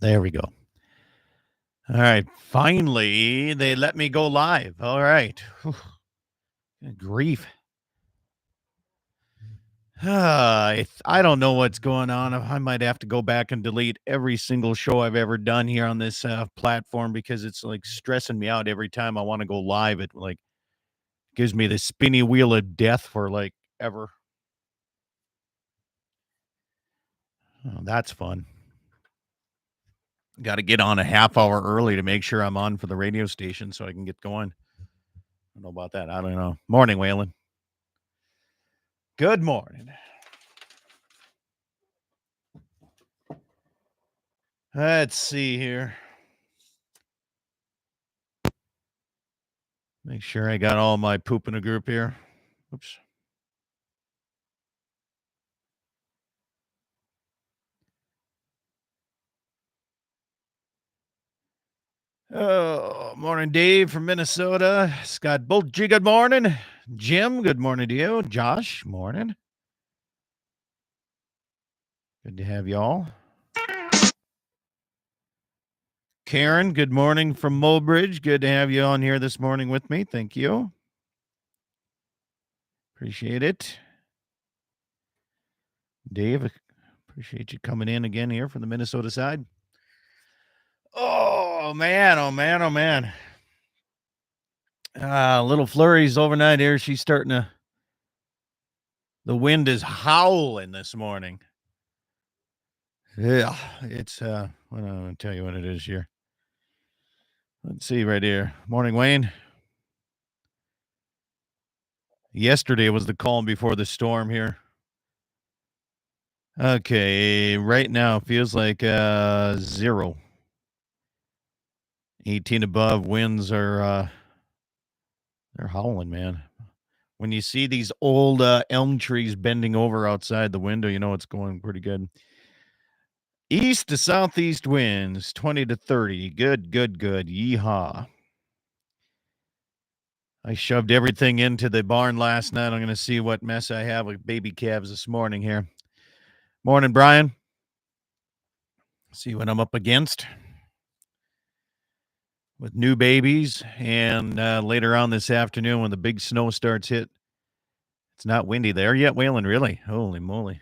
There we go. All right. Finally, they let me go live. All right. Whew. Good grief. I don't know what's going on. I might have to go back and delete every single show I've ever done here on this platform because it's like stressing me out every time I want to go live. It like gives me the spinny wheel of death for like ever. Oh, that's fun. Got to get on a half hour early to make sure I'm on for the radio station so I can get going. I don't know about that. I don't know. Morning, Waylon. Good morning. Let's see here. Make sure I got all my poop in a group here. Oops. Oh, morning, Dave from Minnesota. Scott Bulgy, good morning. Jim, good morning to you. Josh, morning. Good to have y'all. Karen, good morning from Mulbridge. Good to have you on here this morning with me. Thank you. Appreciate it. Dave, appreciate you coming in again here from the Minnesota side. Oh, man. Oh, man. Oh, man. Little flurries overnight here. She's starting to. The wind is howling this morning. Yeah, it's I'm gonna tell you what it is here. Let's see right here. Morning, Wayne. Yesterday was the calm before the storm here. Okay, right now feels like 0. 18 above. Winds are they're howling, man. When you see these old elm trees bending over outside the window, you know it's going pretty good. East to southeast winds, 20 to 30. Good, good, good. Yeehaw. I shoved everything into the barn last night. I'm going to see what mess I have with baby calves this morning here. Morning, Brian. See what I'm up against with new babies. And later on this afternoon when the big snow starts hit, it's not windy there yet, Waylon, really? Holy moly.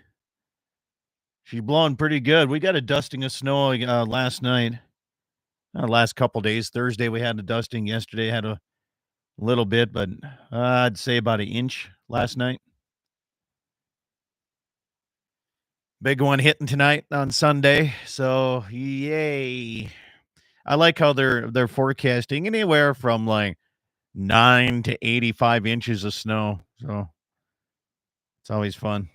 She's blowing pretty good. We got a dusting of snow last night. Last couple days. Thursday we had a dusting. Yesterday had a little bit, but I'd say about an inch last night. Big one hitting tonight on Sunday. So yay. I like how they're forecasting anywhere from like 9 to 85 inches of snow. So it's always fun.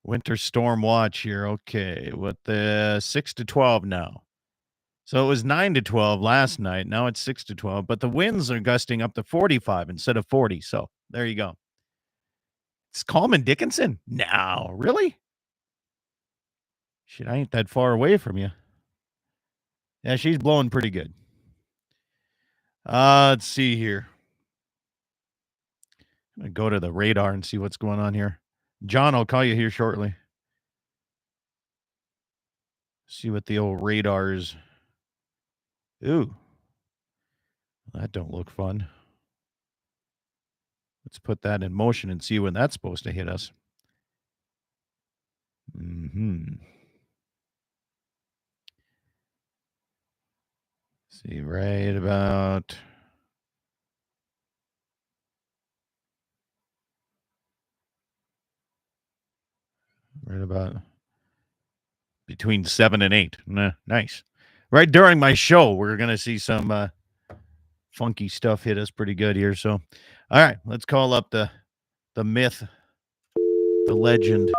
Winter storm watch here. Okay, with the 6 to 12 now. So it was 9 to 12 last night. Now it's 6 to 12, but the winds are gusting up to 45 instead of 40. So there you go. It's Coleman Dickinson. No, really? Shit, I ain't that far away from you. Yeah, she's blowing pretty good. Let's see here. I'm going to go to the radar and see what's going on here. John, I'll call you here shortly. See what the old radars. Ooh. That don't look fun. Let's put that in motion and see when that's supposed to hit us. See, right about. Right about between 7 and 8. Nice. Right during my show, we're going to see some funky stuff hit us pretty good here. So, all right, let's call up the myth, the legend.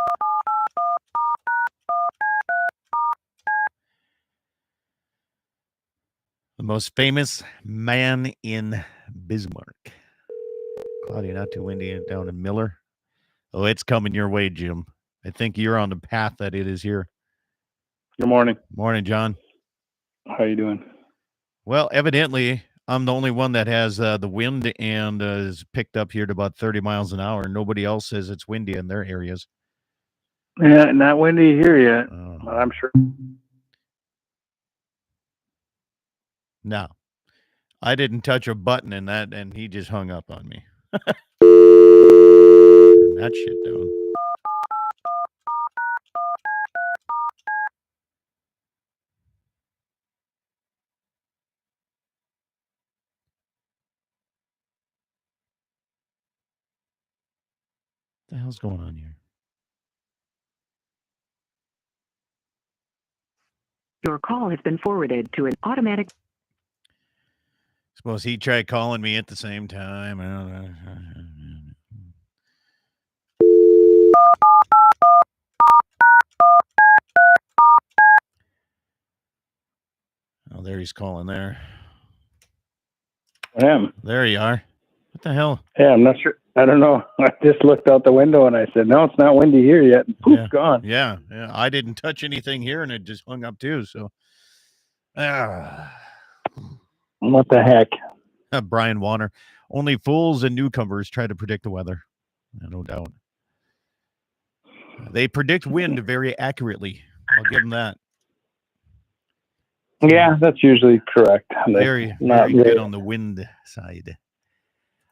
The most famous man in Bismarck. Cloudy, not too windy down in Miller. Oh, it's coming your way, Jim. I think you're on the path that it is here. Good morning. Morning, John. How you doing? Well, evidently, I'm the only one that has the wind and is picked up here to about 30 miles an hour. Nobody else says it's windy in their areas. Yeah, not windy here yet, but I'm sure No, I didn't touch a button in that, and he just hung up on me. Turn that shit down. What the hell's going on here? Your call has been forwarded to an automatic. Suppose he tried calling me at the same time. Oh, there he's calling there. There you are. What the hell? Yeah, I'm not sure. I don't know. I just looked out the window and I said, no, it's not windy here yet. And poof, gone. Yeah. I didn't touch anything here, and it just hung up too. So, what the heck? Brian Warner. Only fools and newcomers try to predict the weather. No doubt. They predict wind very accurately. I'll give them that. Yeah, that's usually correct. Very good on the wind side.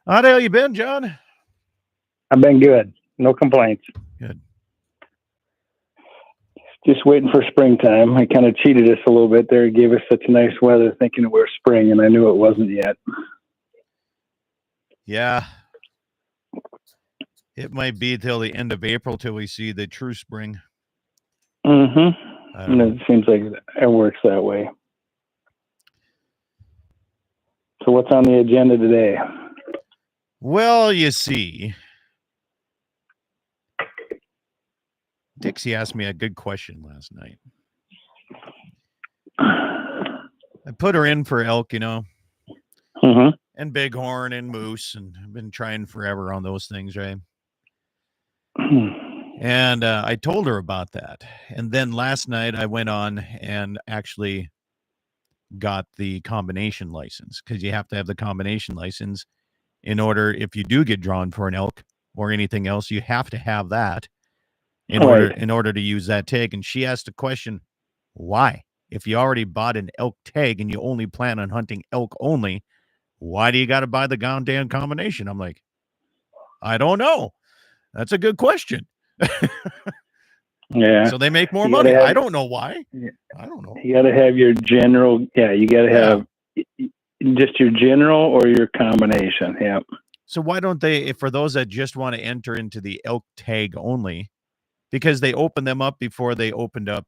How the hell you been, John? I've been good. No complaints. Good. Just waiting for springtime. I kind of cheated us a little bit there. It gave us such nice weather thinking it was spring, and I knew it wasn't yet. Yeah. It might be till the end of April till we see the true spring. Mm-hmm. And it seems like it works that way. So what's on the agenda today? Well, you see, Dixie asked me a good question last night. I put her in for elk, Mm-hmm. and bighorn and moose, and I've been trying forever on those things, right? And I told her about that. And then last night I went on and actually got the combination license, because you have to have the combination license in order, if you do get drawn for an elk or anything else, you have to have that in order to use that tag. And she asked the question, why? If you already bought an elk tag and you only plan on hunting elk only, why do you got to buy the goddamn combination? I'm like, I don't know. That's a good question. Yeah. So they make more money. I don't know why. I don't know. You got to have your general. Yeah, you got to have just your general or your combination. Yeah. So why don't they, if for those that just want to enter into the elk tag only, because they opened them up before they opened up,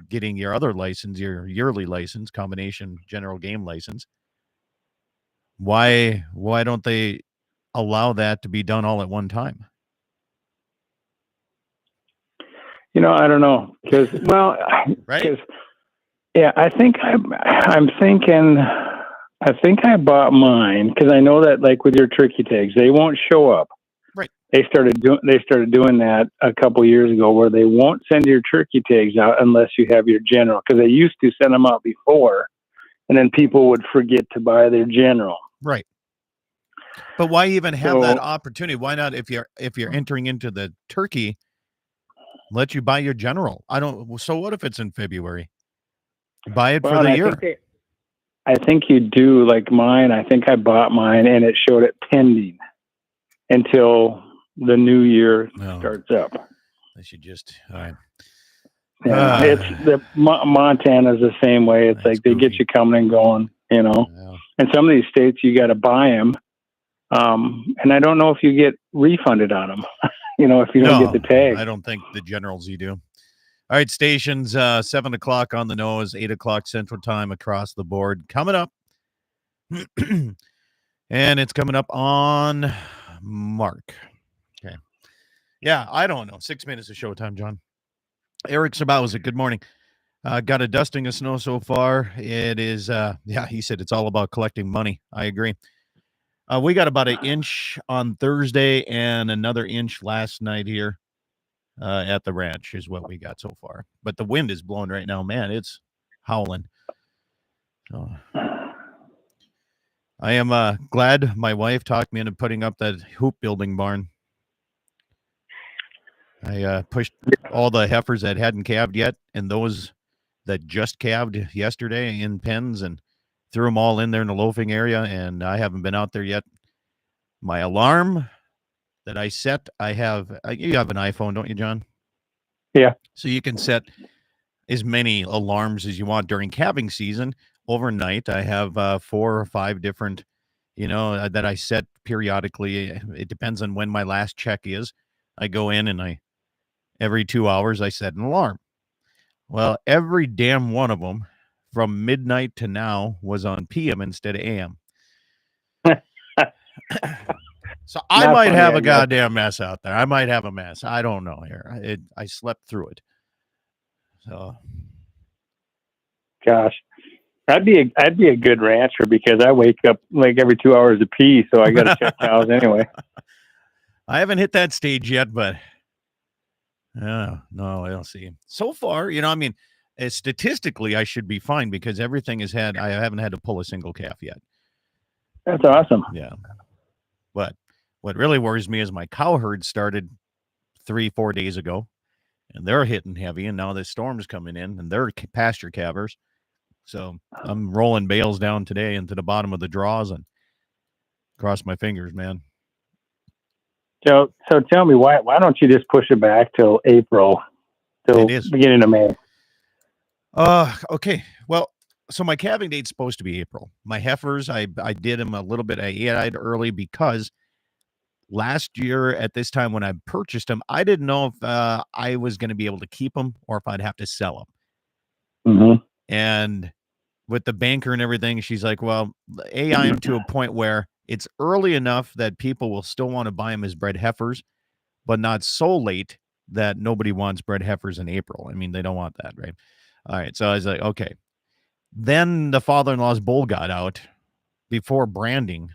getting your other license, your yearly license, combination general game license. Why don't they allow that to be done all at one time? I don't know, because right? Yeah, I think I'm thinking. I think I bought mine because I know that, like with your turkey tags, they won't show up. Right. They started doing that a couple years ago, where they won't send your turkey tags out unless you have your general. Because they used to send them out before, and then people would forget to buy their general. Right. But why even have that opportunity? Why not, if you're entering into the turkey, let you buy your general? So what if it's in February? Buy it for the year. I think you do, like mine. I think I bought mine and it showed it pending until the new year starts up. They should just, all right. Yeah, it's the Montana's the same way. It's like they get you coming and going, And some of these states you got to buy them. And I don't know if you get refunded on them, if you don't get the tag. I don't think the generals you do. All right, stations, 7 o'clock on the nose, 8 o'clock Central Time across the board. Coming up. And it's coming up on Mark. Okay. Yeah, I don't know. 6 minutes of showtime, John. Eric Sabauza, good morning. Got a dusting of snow so far. It is, he said it's all about collecting money. I agree. We got about 1 inch on Thursday and another inch last night here at the ranch is what we got so far. But the wind is blowing right now. Man, it's howling. So I am glad my wife talked me into putting up that hoop building barn. I pushed all the heifers that hadn't calved yet and those that just calved yesterday in pens, and threw them all in there in the loafing area, and I haven't been out there yet. My alarm that I set, you have an iPhone, don't you, John? Yeah. So you can set as many alarms as you want during calving season. Overnight, I have 4 or 5 different, that I set periodically. It depends on when my last check is. I go in and every 2 hours, I set an alarm. Well, every damn one of them from midnight to now was on PM instead of AM. So I might have a goddamn mess out there. I might have a mess. I don't know here. I slept through it. So, gosh, I'd be a good rancher because I wake up like every 2 hours to pee, so I got to check cows anyway. I haven't hit that stage yet, but no, I'll see. So far, statistically, I should be fine because everything I haven't had to pull a single calf yet. That's awesome. Yeah. But what really worries me is my cow herd started 3-4 days ago, and they're hitting heavy, and now the storm's coming in, and they're pasture calvers. So I'm rolling bales down today into the bottom of the draws and cross my fingers, man. So tell me, why don't you just push it back till April, till beginning of May? Okay. Well, so my calving date's supposed to be April. My heifers, I did them a little bit. I died early because last year at this time when I purchased them, I didn't know if I was going to be able to keep them or if I'd have to sell them. Mm-hmm. And with the banker and everything, she's like, well, I am to a point where it's early enough that people will still want to buy them as bred heifers, but not so late that nobody wants bred heifers in April. I mean, they don't want that, right? All right. So I was like, okay. Then the father-in-law's bull got out before branding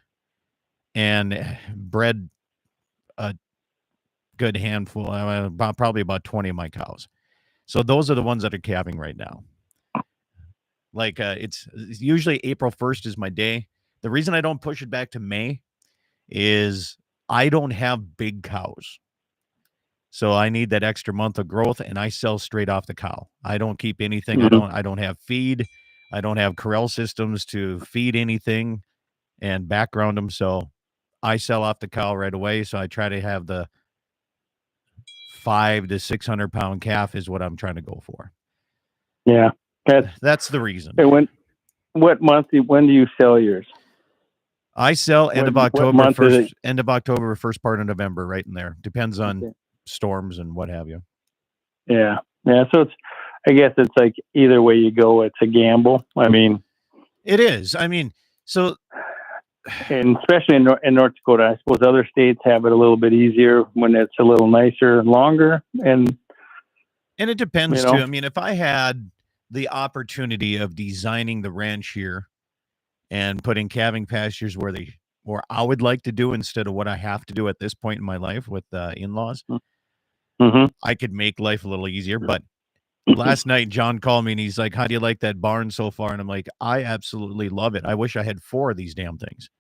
and bred a good handful, probably about 20 of my cows. So those are the ones that are calving right now. Like it's usually April 1st is my day. The reason I don't push it back to May is I don't have big cows. So I need that extra month of growth, and I sell straight off the cow. I don't keep anything. Mm-hmm. I don't have feed. I don't have corral systems to feed anything and background them. So I sell off the cow right away. So I try to have the 500 to 600 pound calf is what I'm trying to go for. Yeah. That's the reason. When do you sell yours? I sell end of October, first part of November, right in there. Depends on storms and what have you. Yeah. So I guess it's like either way you go, it's a gamble. I mean, it is. I mean, so, and especially in North Dakota, I suppose other states have it a little bit easier when it's a little nicer and longer. And it depends too. I mean, if I had the opportunity of designing the ranch here and putting calving pastures where I would like to do instead of what I have to do at this point in my life with in-laws, mm-hmm. I could make life a little easier. But last night, John called me and he's like, how do you like that barn so far? And I'm like, I absolutely love it. I wish I had 4 of these damn things.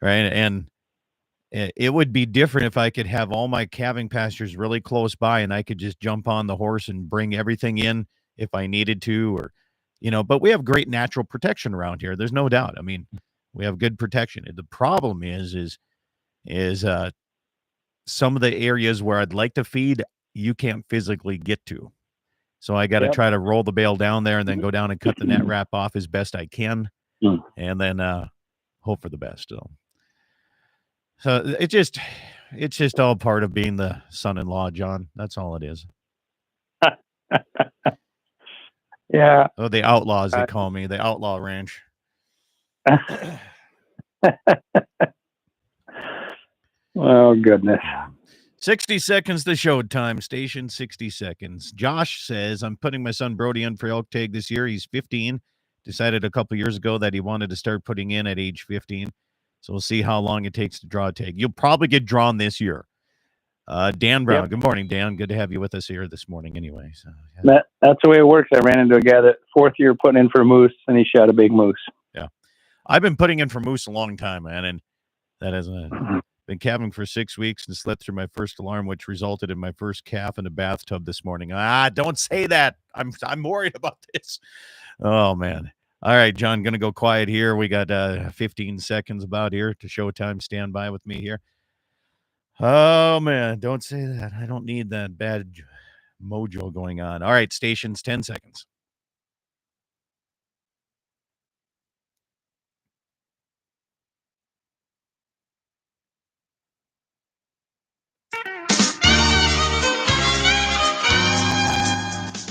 Right. And it would be different if I could have all my calving pastures really close by and I could just jump on the horse and bring everything in if I needed to, or, but we have great natural protection around here. There's no doubt. I mean, we have good protection. The problem is some of the areas where I'd like to feed, you can't physically get to. So I got to try to roll the bale down there and then go down and cut the net wrap off as best I can. And then hope for the best. So it's just all part of being the son-in-law, John. That's all it is. Yeah. Oh, the outlaws, they call me. The outlaw ranch. Oh, goodness. 60 seconds to showtime. Station 60 seconds. Josh says, I'm putting my son Brody in for elk tag this year. He's 15. Decided a couple years ago that he wanted to start putting in at age 15. So we'll see how long it takes to draw a tag. You'll probably get drawn this year. Dan Brown. Yep. Good morning, Dan. Good to have you with us here this morning anyway. So, yeah. That's the way it works. I ran into a guy that 4th year putting in for a moose, and he shot a big moose. Yeah. I've been putting in for moose a long time, man, and that has been calving for 6 weeks and slept through my first alarm, which resulted in my first calf in a bathtub this morning. Don't say that. I'm worried about this. Oh, man. All right, John, going to go quiet here. We got 15 seconds about here to showtime. Stand by with me here. Oh, man, don't say that. I don't need that bad mojo going on. All right, stations, 10 seconds.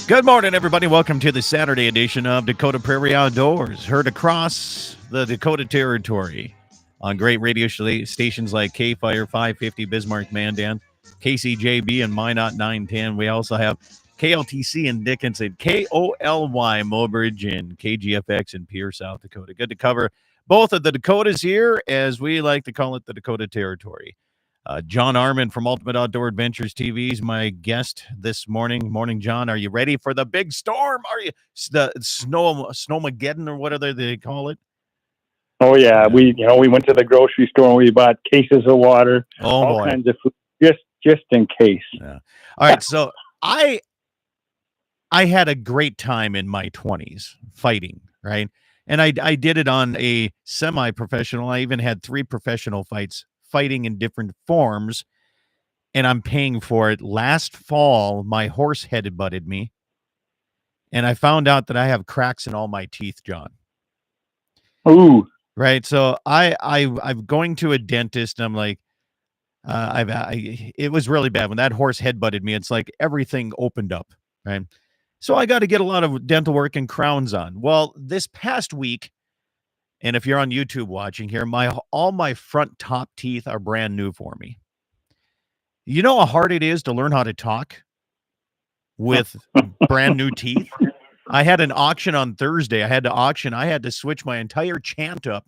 Good morning, everybody. Welcome to the Saturday edition of Dakota Prairie Outdoors, heard across the Dakota Territory on great radio stations like K-Fire 550, Bismarck, Mandan, KCJB, and Minot 910. We also have KLTC in Dickinson, KOLY Mobridge, and KGFX in Pierce, South Dakota. Good to cover both of the Dakotas here, as we like to call it, the Dakota Territory. John Arman from Ultimate Outdoor Adventures TV is my guest this morning. Morning, John. Are you ready for the big storm? Are you the snowmageddon or whatever they call it? Oh yeah, we went to the grocery store and we bought cases of water, all kinds of food, just in case. Yeah. All right, so I had a great time in my 20s fighting, right? And I did it on a semi-professional. I even had 3 professional fights, fighting in different forms, and I'm paying for it. Last fall, my horse head-butted me, and I found out that I have cracks in all my teeth, John. Ooh. Right, so I'm going to a dentist, and I'm like, it was really bad when that horse head-butted me. It's like everything opened up, right? So I got to get a lot of dental work and crowns on. Well, this past week, and if you're on YouTube watching here, all my front top teeth are brand new for me. You know how hard it is to learn how to talk with brand new teeth? I had an auction on Thursday. I had to switch my entire chant up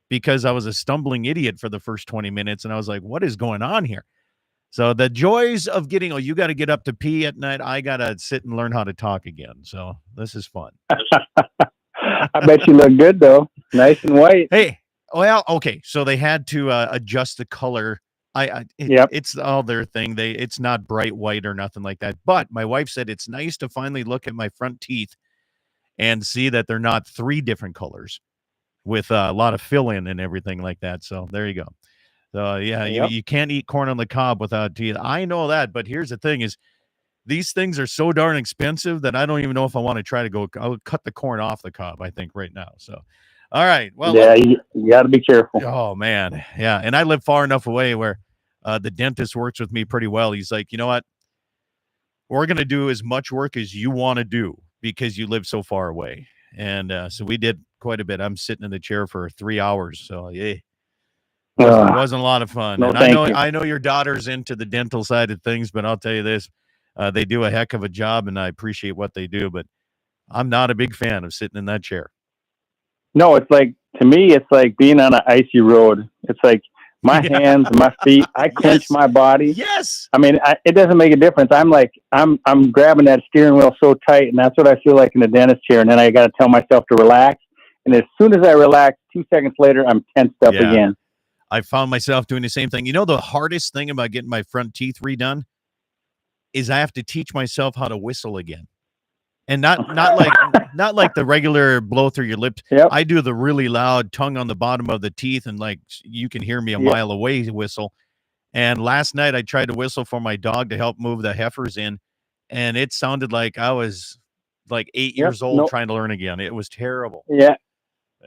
because I was a stumbling idiot for the first 20 minutes. And I was like, what is going on here? So the joys of getting, you got to get up to pee at night. I got to sit and learn how to talk again. So this is fun. I bet you look good, though. Nice and white. Hey, well, okay. So they had to adjust the color. It's all their thing. It's not bright white or nothing like that. But my wife said it's nice to finally look at my front teeth and see that they're not 3 different colors with a lot of fill-in and everything like that. So there you go. So yeah, you can't eat corn on the cob without teeth. I know that, but here's the thing: is these things are so darn expensive that I don't even know if I want to try to go. I'll cut the corn off the cob, I think, right now. So, all right. Well, yeah, you got to be careful. Oh man, yeah. And I live far enough away where the dentist works with me pretty well. He's like, you know what? We're gonna do as much work as you want to do because you live so far away. And so we did quite a bit. I'm sitting in the chair for 3 hours. So yeah. It wasn't a lot of fun. No, and I know your daughter's into the dental side of things, but I'll tell you this, they do a heck of a job and I appreciate what they do, but I'm not a big fan of sitting in that chair. No, it's like, to me, it's like being on an icy road. It's like my hands, my feet, I clench my body. Yes. I mean, it doesn't make a difference. I'm like, I'm grabbing that steering wheel so tight, and that's what I feel like in the dentist chair. And then I got to tell myself to relax. And as soon as I relax, 2 seconds later, I'm tensed up again. I found myself doing the same thing. You know, the hardest thing about getting my front teeth redone is I have to teach myself how to whistle again. And not like the regular blow through your lips. Yep. I do the really loud tongue on the bottom of the teeth, and like you can hear me a mile away whistle. And last night I tried to whistle for my dog to help move the heifers in, and it sounded like I was like 8 years old trying to learn again. It was terrible. Yeah.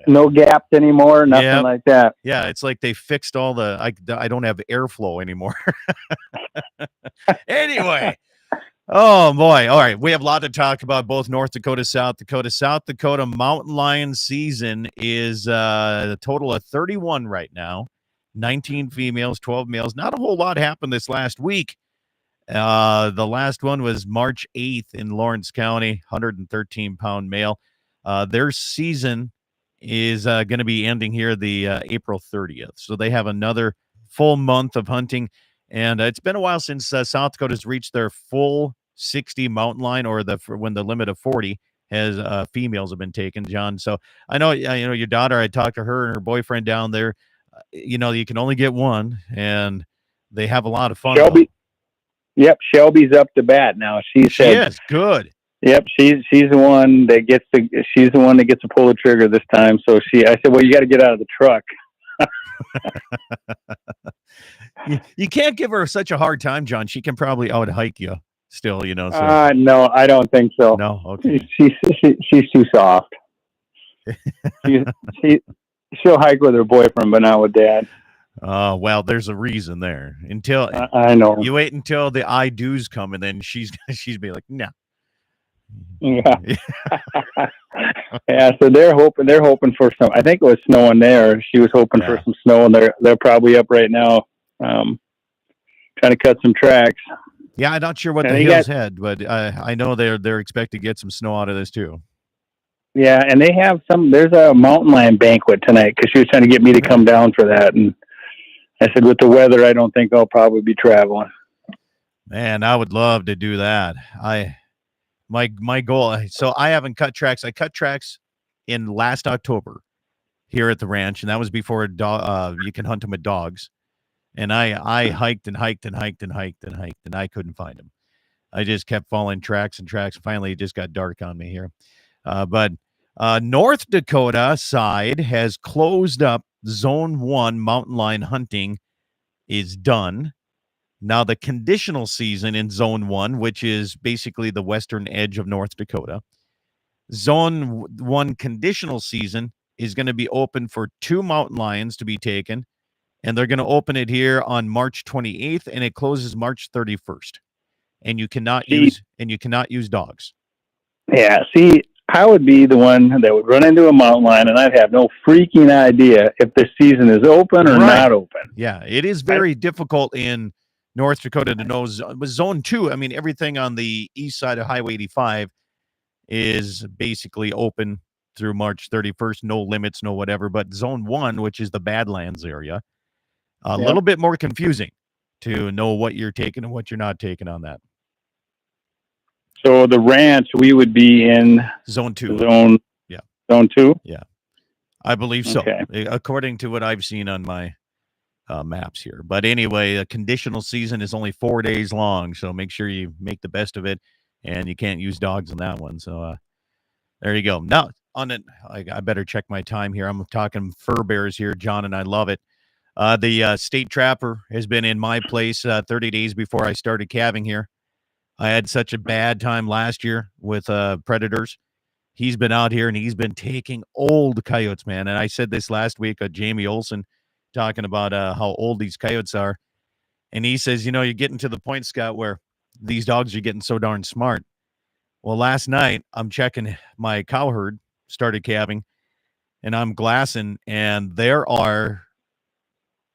No gaps anymore, nothing like that. Yeah, it's like they fixed all the I don't have airflow anymore. Anyway. Oh boy. All right. We have a lot to talk about, both North Dakota, South Dakota. South Dakota mountain lion season is a total of 31 right now. 19 females, 12 males. Not a whole lot happened this last week. The last one was March 8th in Lawrence County, 113-pound male. Their season is going to be ending here the April 30th. So they have another full month of hunting. And it's been a while since South Dakota's reached their full 60 mountain lion, or when the limit of 40 has females have been taken, John. So I know, your daughter, I talked to her and her boyfriend down there. You can only get one, and they have a lot of fun. Shelby's up to bat now. She is good. Yep, she's the one that gets to pull the trigger this time. So I said, well, you got to get out of the truck. You can't give her such a hard time, John. She can probably out hike you still, So. No, I don't think so. No, okay. She's too soft. She'll hike with her boyfriend, but not with Dad. Well, there's a reason there. Until I know. You wait until the I do's come, and then she's be like, no. Yeah. Yeah. So they're hoping for some. I think it was snowing there. She was hoping for some snow, and they're probably up right now, trying to cut some tracks. Yeah, I'm not sure what the hills had, but I know they're expecting to get some snow out of this too. Yeah, and they have there's a mountain lion banquet tonight because she was trying to get me to come down for that, and I said, with the weather, I don't think I'll probably be traveling. Man, I would love to do that. My goal. So I haven't cut tracks. I cut tracks in last October here at the ranch, and that was before you can hunt them with dogs. And I hiked and hiked and hiked and hiked and hiked, and I couldn't find them. I just kept following tracks and tracks. Finally, it just got dark on me here. But North Dakota side has closed up. Zone 1 mountain lion hunting is done. Now, the conditional season in Zone 1, which is basically the western edge of North Dakota, Zone 1 conditional season is going to be open for 2 mountain lions to be taken, and they're going to open it here on March 28th, and it closes March 31st. And you cannot use dogs. Yeah, see, I would be the one that would run into a mountain lion, and I'd have no freaking idea if the season is open or not open. Yeah, it is very difficult in North Dakota to know. With Zone 2, I mean, everything on the east side of Highway 85 is basically open through March 31st, no limits, no whatever. But Zone 1, which is the Badlands area, a little bit more confusing to know what you're taking and what you're not taking on that. So the ranch, we would be in Zone 2. Zone 2? Yeah. I believe so, okay. According to what I've seen on my maps here. But anyway, the conditional season is only 4 days long, so make sure you make the best of it, and you can't use dogs on that one. So there you go. Now, on it, I better check my time here. I'm talking fur bears here, John, and I love it. The state trapper has been in my place 30 days before I started calving here. I had such a bad time last year with predators. He's been out here, and he's been taking old coyotes, man. And I said this last week, Jamie Olson, talking about how old these coyotes are. And he says, you're getting to the point, Scott, where these dogs are getting so darn smart. Well, last night, I'm checking my cow herd, started calving, and I'm glassing, and there are,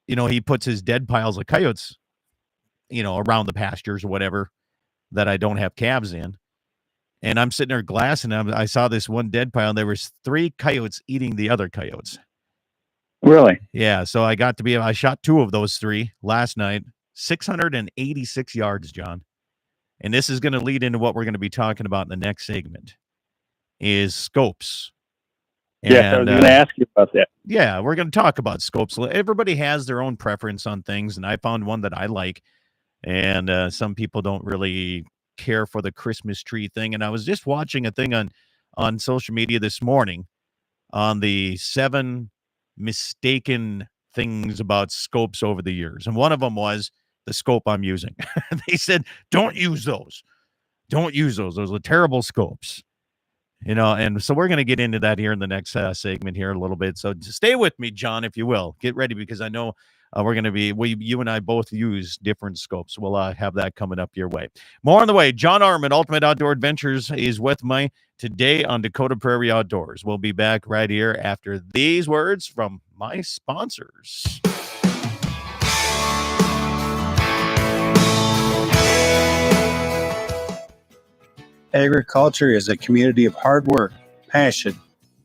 he puts his dead piles of coyotes, around the pastures or whatever that I don't have calves in. And I'm sitting there glassing. I saw this one dead pile, and there was 3 coyotes eating the other coyotes. Really? Yeah. So I shot 2 of those 3 last night, 686 yards, John. And this is going to lead into what we're going to be talking about in the next segment is scopes. Yes, I was going to ask you about that. Yeah, we're going to talk about scopes. Everybody has their own preference on things, and I found one that I like. And some people don't really care for the Christmas tree thing. And I was just watching a thing on social media this morning on the 7 mistaken things about scopes over the years. And one of them was the scope I'm using. They said, don't use those. Don't use those. Those are terrible scopes. And so we're going to get into that here in the next segment here a little bit. So stay with me, John, if you will. Get ready, because I know we're going to be, you and I both use different scopes. We'll have that coming up your way. More on the way. John Arman, Ultimate Outdoor Adventures, is with me today on Dakota Prairie Outdoors. We'll be back right here after these words from my sponsors. Agriculture is a community of hard work, passion,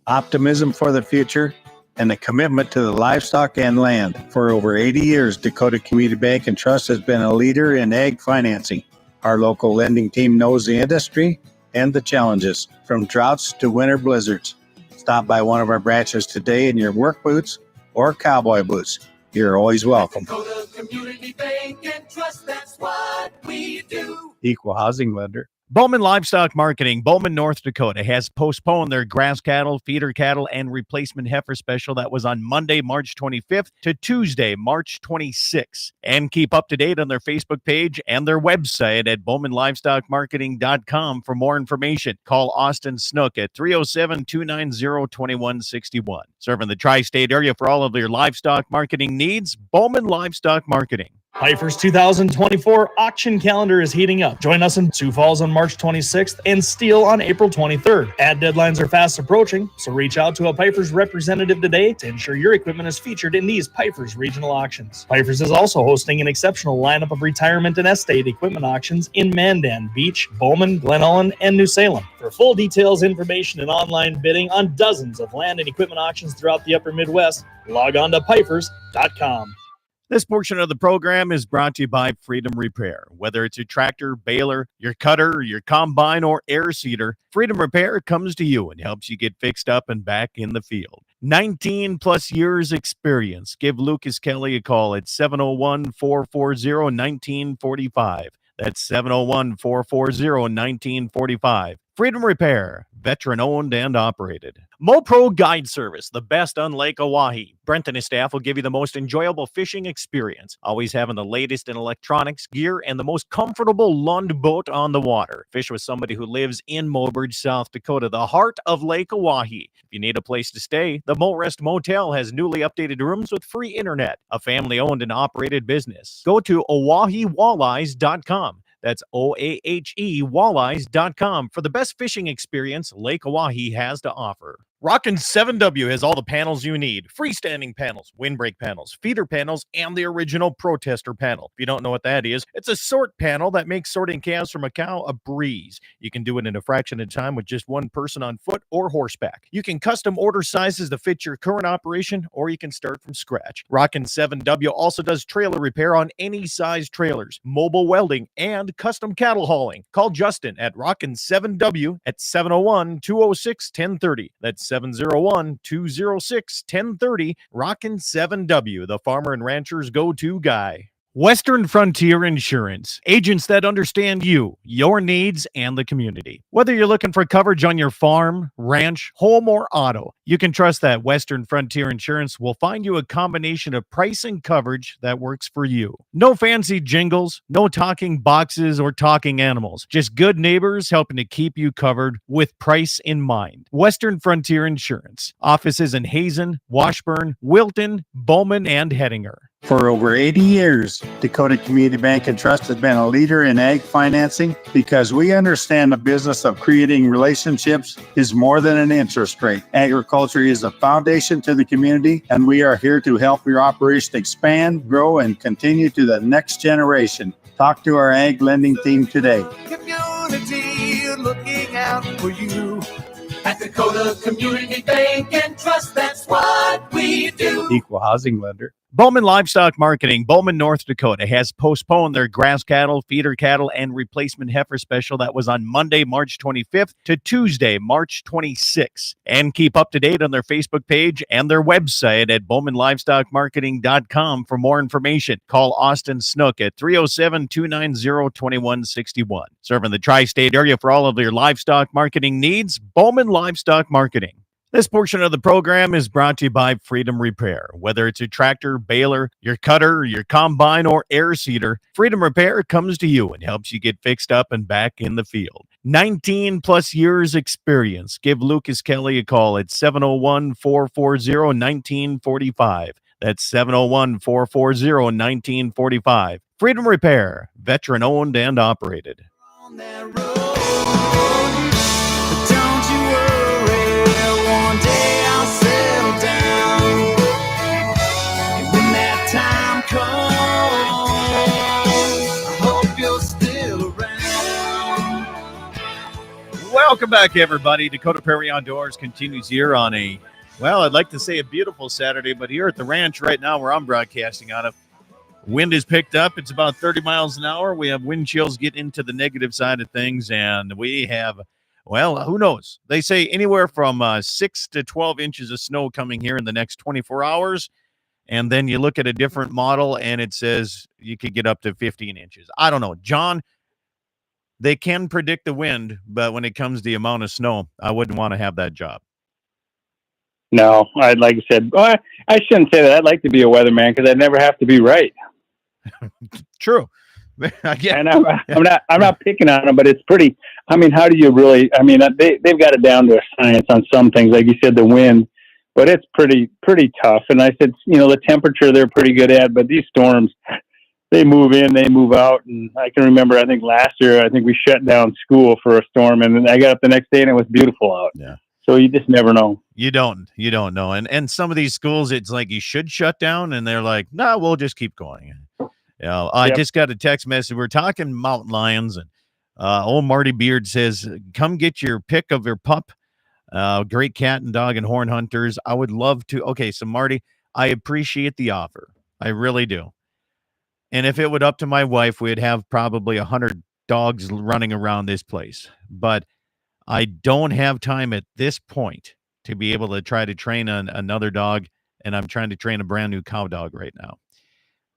optimism for the future, and a commitment to the livestock and land. For over 80 years, Dakota Community Bank and Trust has been a leader in ag financing. Our local lending team knows the industry and the challenges, from droughts to winter blizzards. Stop by one of our branches today in your work boots or cowboy boots. You're always welcome. Dakota Community Bank and Trust, that's what we do. Equal housing lender. Bowman Livestock Marketing, Bowman, North Dakota, has postponed their grass cattle, feeder cattle, and replacement heifer special that was on Monday, March 25th to Tuesday, March 26th. And keep up to date on their Facebook page and their website at bowmanlivestockmarketing.com for more information. Call Austin Snook at 307-290-2161. Serving the tri-state area for all of your livestock marketing needs, Bowman Livestock Marketing. Piper's 2024 auction calendar is heating up. Join us in Sioux Falls on March 26th and Steele on April 23rd. Ad deadlines are fast approaching, so reach out to a Piper's representative today to ensure your equipment is featured in these Piper's regional auctions. Piper's is also hosting an exceptional lineup of retirement and estate equipment auctions in Mandan, Beach, Bowman, Glen Ellen, and New Salem. For full details, information, and online bidding on dozens of land and equipment auctions throughout the upper Midwest, log on to pipers.com. This portion of the program is brought to you by Freedom Repair. Whether it's a tractor, baler, your cutter, your combine, or air seeder, Freedom Repair comes to you and helps you get fixed up and back in the field. 19 plus years experience. Give Lucas Kelly a call at 701-440-1945. That's 701-440-1945. Freedom Repair, veteran owned and operated. MoPro Guide Service, the best on Lake Oahe. Brent and his staff will give you the most enjoyable fishing experience, always having the latest in electronics, gear, and the most comfortable Lund boat on the water. Fish with somebody who lives in Mobridge, South Dakota, the heart of Lake Oahe. If you need a place to stay, the Mo-Rest Motel has newly updated rooms with free internet, a family-owned and operated business. Go to OaheWalleyes.com. That's OAHE Walleyes.com for the best fishing experience Lake Oahe has to offer. Rockin' 7W has all the panels you need. Freestanding panels, windbreak panels, feeder panels, and the original protester panel. If you don't know what that is, it's a sort panel that makes sorting calves from a cow a breeze. You can do it in a fraction of time with just one person on foot or horseback. You can custom order sizes to fit your current operation, or you can start from scratch. Rockin' 7W also does trailer repair on any size trailers, mobile welding, and custom cattle hauling. Call Justin at Rockin' 7W at 701-206-1030. That's 701-206-1030. Rockin' 7W, the farmer and rancher's go-to guy. Western Frontier Insurance, agents that understand you, your needs, and the community. Whether you're looking for coverage on your farm, ranch, home, or auto, you can trust that Western Frontier Insurance will find you a combination of price and coverage that works for you. No fancy jingles, no talking boxes or talking animals, just good neighbors helping to keep you covered with price in mind. Western Frontier Insurance. Offices in Hazen, Washburn, Wilton, Bowman, and Hettinger. For over 80 years, Dakota Community Bank and Trust has been a leader in ag financing because we understand the business of creating relationships is more than an interest rate. Agriculture is a foundation to the community, and we are here to help your operation expand, grow, and continue to the next generation. Talk to our ag lending team today. Community looking out for you. At Dakota Community Bank and Trust, that's what we do. Equal housing lender. Bowman Livestock Marketing, Bowman, North Dakota, has postponed their grass cattle, feeder cattle, and replacement heifer special that was on Monday, March 25th to Tuesday, March 26th. And keep up to date on their Facebook page and their website at bowmanlivestockmarketing.com for more information. Call Austin Snook at 307-290-2161. Serving the tri-state area for all of your livestock marketing needs, Bowman Livestock Marketing. This portion of the program is brought to you by Freedom Repair. Whether it's a tractor, baler, your cutter, your combine, or air seeder, Freedom Repair comes to you and helps you get fixed up and back in the field. 19 plus years experience. Give Lucas Kelly a call at 701-440-1945. That's 701-440-1945. Freedom Repair, veteran owned and operated. On that road, but don't you worry, one day I'll settle down. And when that time comes, I hope you're still around. Welcome back, everybody. Dakota Prairie Outdoors continues here on a, well, I'd like to say a beautiful Saturday, but here at the ranch right now where I'm broadcasting out of, wind is picked up. It's about 30 miles an hour. We have wind chills get into the negative side of things, and we have, well, who knows? They say anywhere from 6 to 12 inches of snow coming here in the next 24 hours, and then you look at a different model, and it says you could get up to 15 inches. I don't know. John, they can predict the wind, but when it comes to the amount of snow, I wouldn't want to have that job. No, I'd like I said, well, I shouldn't say that. I'd like to be a weatherman because I'd never have to be right. True. And I'm not picking on them, but it's pretty. I mean, how do you really? I mean, they've got it down to a science on some things, like you said, the wind, but it's pretty tough. And I said, the temperature they're pretty good at, but these storms, they move in, they move out. And I can remember, I think last year, we shut down school for a storm, and then I got up the next day and it was beautiful out. Yeah. So you just never know. You don't know. And some of these schools, it's like you should shut down, and they're like, no, we'll just keep going. I just got a text message. We're talking mountain lions, and old Marty Beard says, come get your pick of your pup. Great cat and dog and horn hunters. I would love to. Okay, so Marty, I appreciate the offer. I really do. And if it would up to my wife, we'd have probably 100 dogs running around this place. But I don't have time at this point to be able to try to train another dog, and I'm trying to train a brand new cow dog right now.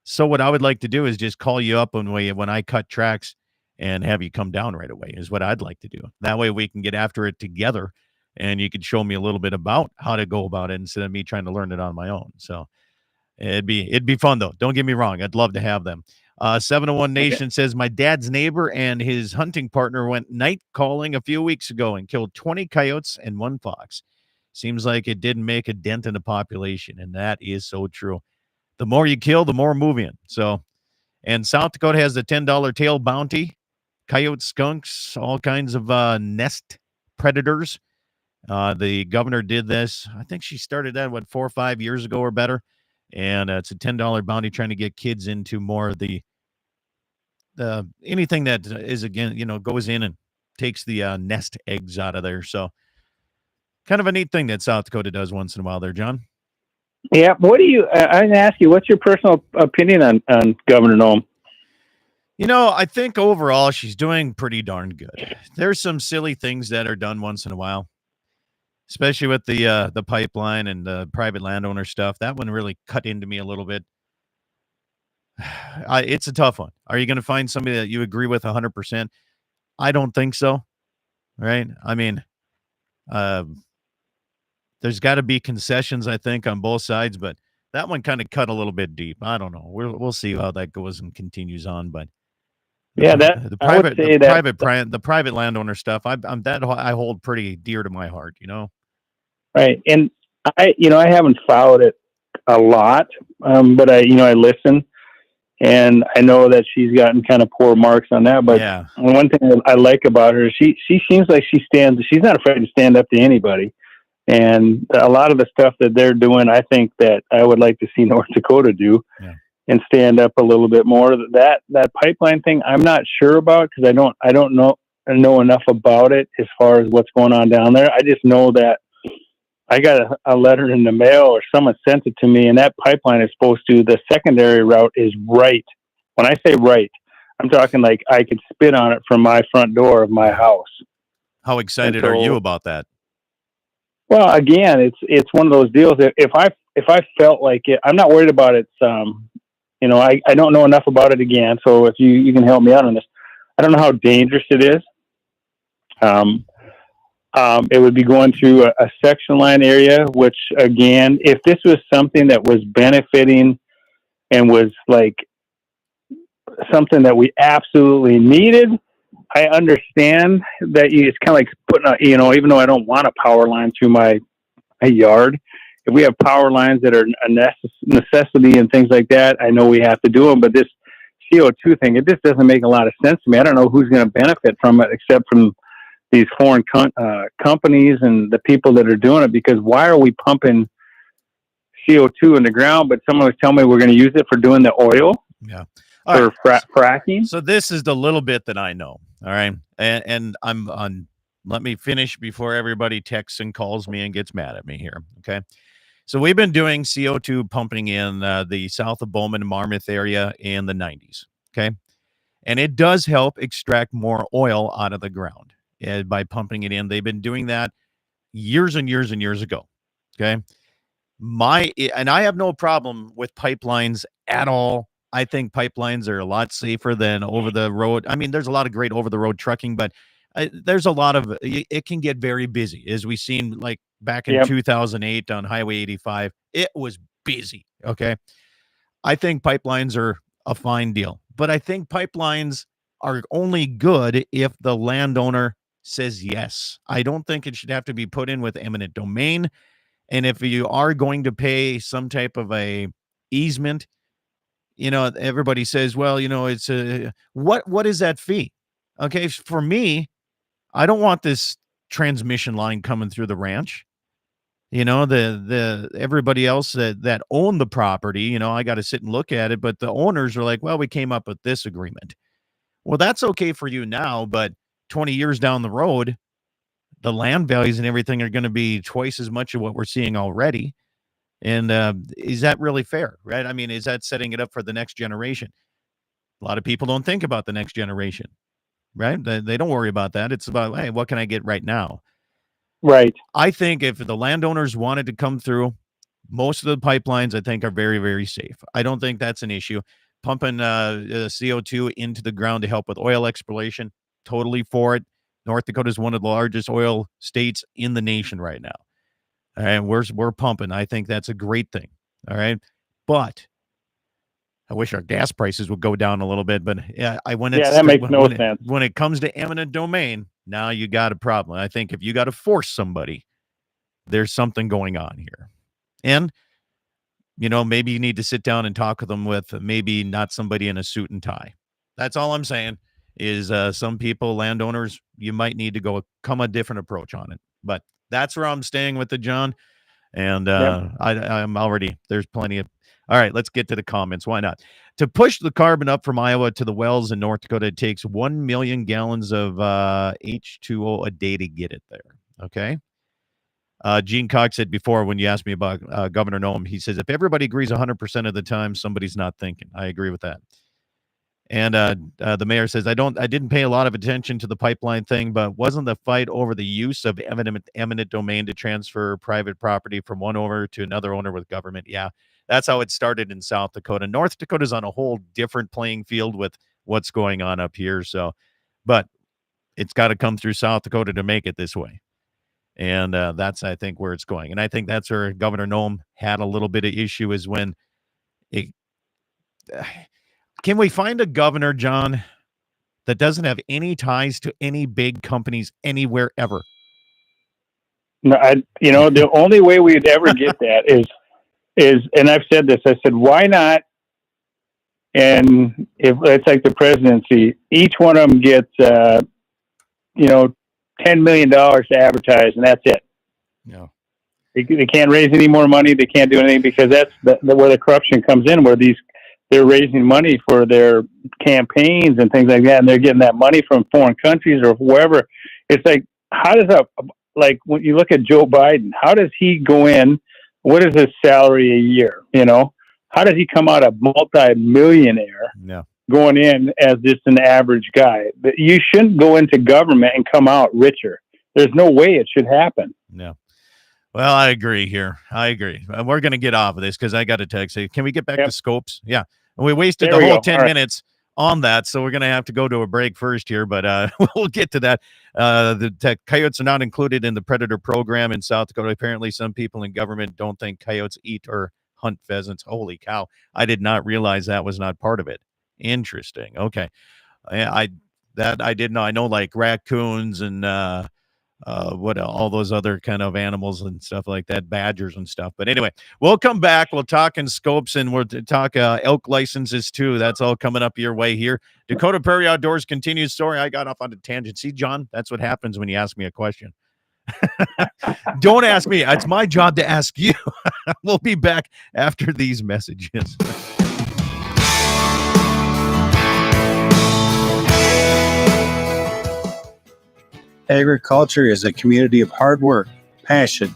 So what I would like to do is just call you up when I cut tracks and have you come down right away is what I'd like to do. That way we can get after it together, and you could show me a little bit about how to go about it instead of me trying to learn it on my own. So it'd be fun, though. Don't get me wrong. I'd love to have them. 701 Nation says, my dad's neighbor and his hunting partner went night calling a few weeks ago and killed 20 coyotes and 1 fox. Seems like it didn't make a dent in the population, and that is so true. The more you kill, the more move in. So, and South Dakota has the $10 tail bounty, coyote, skunks, all kinds of nest predators. The governor did this. I think she started that, 4 or 5 years ago or better. And it's a $10 bounty trying to get kids into more of the anything that is, again, goes in and takes the nest eggs out of there. So kind of a neat thing that South Dakota does once in a while there, John. Yeah. I'm going to ask you, what's your personal opinion on Governor Noem? I think overall she's doing pretty darn good. There's some silly things that are done once in a while, especially with the pipeline and the private landowner stuff. That one really cut into me a little bit. It's a tough one. Are you going to find somebody that you agree with 100%? I don't think so. Right? I mean, there's got to be concessions, I think, on both sides, but that one kind of cut a little bit deep. I don't know. We'll see how that goes and continues on, but the private landowner stuff, I hold pretty dear to my heart, Right. And I haven't followed it a lot, but I listen, and I know that she's gotten kind of poor marks on that. But one thing I like about her, she seems like she's not afraid to stand up to anybody. And a lot of the stuff that they're doing, I think that I would like to see North Dakota do and stand up a little bit more. That pipeline thing, I'm not sure about, because I don't know enough about it as far as what's going on down there. I just know that I got a letter in the mail, or someone sent it to me, and that pipeline is the secondary route is right. When I say right, I'm talking like I could spit on it from my front door of my house. How excited are you about that? Well, again, it's one of those deals that if I felt like it, I'm not worried about it. I don't know enough about it again. So if you can help me out on this, I don't know how dangerous it is. It would be going through a section line area, which, again, if this was something that was benefiting and was like something that we absolutely needed, I understand that it's kind of like putting even though I don't want a power line through my yard, if we have power lines that are a necessity and things like that, I know we have to do them. But this CO2 thing, it just doesn't make a lot of sense to me. I don't know who's going to benefit from it except from these foreign companies and the people that are doing it, because why are we pumping CO2 in the ground, but someone was telling me we're going to use it for doing the oil for fracking? So this is the little bit that I know. All right. And I'm on, let me finish before everybody texts and calls me and gets mad at me here. Okay. So we've been doing CO2 pumping in the south of Bowman and Marmouth area in the 90s. Okay. And it does help extract more oil out of the ground by pumping it in. They've been doing that years and years and years ago. Okay. And I have no problem with pipelines at all I think pipelines are a lot safer than over the road. I mean, there's a lot of great over the road trucking, but there's a lot of it can get very busy, as we seen like back in 2008 on Highway 85. It was busy. Okay, I think pipelines are a fine deal, but I think pipelines are only good if the landowner says yes. I don't think it should have to be put in with eminent domain. And if you are going to pay some type of a easement, everybody says, well, it's what is that fee? Okay, for me, I don't want this transmission line coming through the ranch. The everybody else that own the property, I got to sit and look at it, but the owners are like, well, we came up with this agreement. Well, that's okay for you now, but 20 years down the road, the land values and everything are going to be twice as much of what we're seeing already. And is that really fair, right? I mean, is that setting it up for the next generation? A lot of people don't think about the next generation, right? They don't worry about that. It's about, hey, what can I get right now? Right. I think if the landowners wanted to come through, most of the pipelines, I think, are very, very safe. I don't think that's an issue. Pumping CO2 into the ground to help with oil exploration, totally for it. North Dakota is one of the largest oil states in the nation right now. All right, we're pumping. I think that's a great thing. All right, but I wish our gas prices would go down a little bit. But that makes no sense. When it comes to eminent domain, now you got a problem. I think if you got to force somebody, there's something going on here, and maybe you need to sit down and talk with them with maybe not somebody in a suit and tie. That's all I'm saying. Is some people, landowners, you might need to come a different approach on it. But that's where I'm staying with the John. And I'm already, there's plenty of, all right, let's get to the comments. Why not? To push the carbon up from Iowa to the wells in North Dakota, it takes 1 million gallons of H2O a day to get it there. Okay. Gene Cox said before, when you asked me about Governor Noem, he says, if everybody agrees 100% of the time, somebody's not thinking. I agree with that. And the mayor says, I didn't pay a lot of attention to the pipeline thing, but wasn't the fight over the use of eminent domain to transfer private property from one owner to another owner with government? Yeah, that's how it started in South Dakota. North Dakota's on a whole different playing field with what's going on up here. So, but it's got to come through South Dakota to make it this way. And that's, I think, where it's going. And I think that's where Governor Noem had a little bit of issue, is when it... Can we find a governor, John, that doesn't have any ties to any big companies anywhere ever? No, the only way we'd ever get that is, and I've said this, I said, why not? And if it's like the presidency, each one of them gets, $10 million to advertise, and that's it. No. They can't raise any more money. They can't do anything, because that's where the corruption comes in, where they're raising money for their campaigns and things like that, and they're getting that money from foreign countries or wherever. It's like, how does like when you look at Joe Biden, how does he go in? What is his salary a year? How does he come out a multi-millionaire going in as just an average guy? You shouldn't go into government and come out richer. There's no way it should happen. No. Well, I agree here. I agree. We're going to get off of this because I got a text. Can we get back to scopes? Yeah. And we wasted the whole 10 minutes on that, so we're going to have to go to a break first here, but we'll get to that. The coyotes are not included in the predator program in South Dakota. Apparently, some people in government don't think coyotes eat or hunt pheasants. Holy cow. I did not realize that was not part of it. Interesting. Okay. I did know. I know, like raccoons and all those other kind of animals and stuff like that, badgers and stuff. But anyway, we'll come back. We'll talk in scopes, and we'll talk elk licenses too. That's all coming up your way here. Dakota Prairie Outdoors continues. Sorry, I got off on a tangent. See, John, that's what happens when you ask me a question. Don't ask me. It's my job to ask you. We'll be back after these messages. Agriculture is a community of hard work, passion,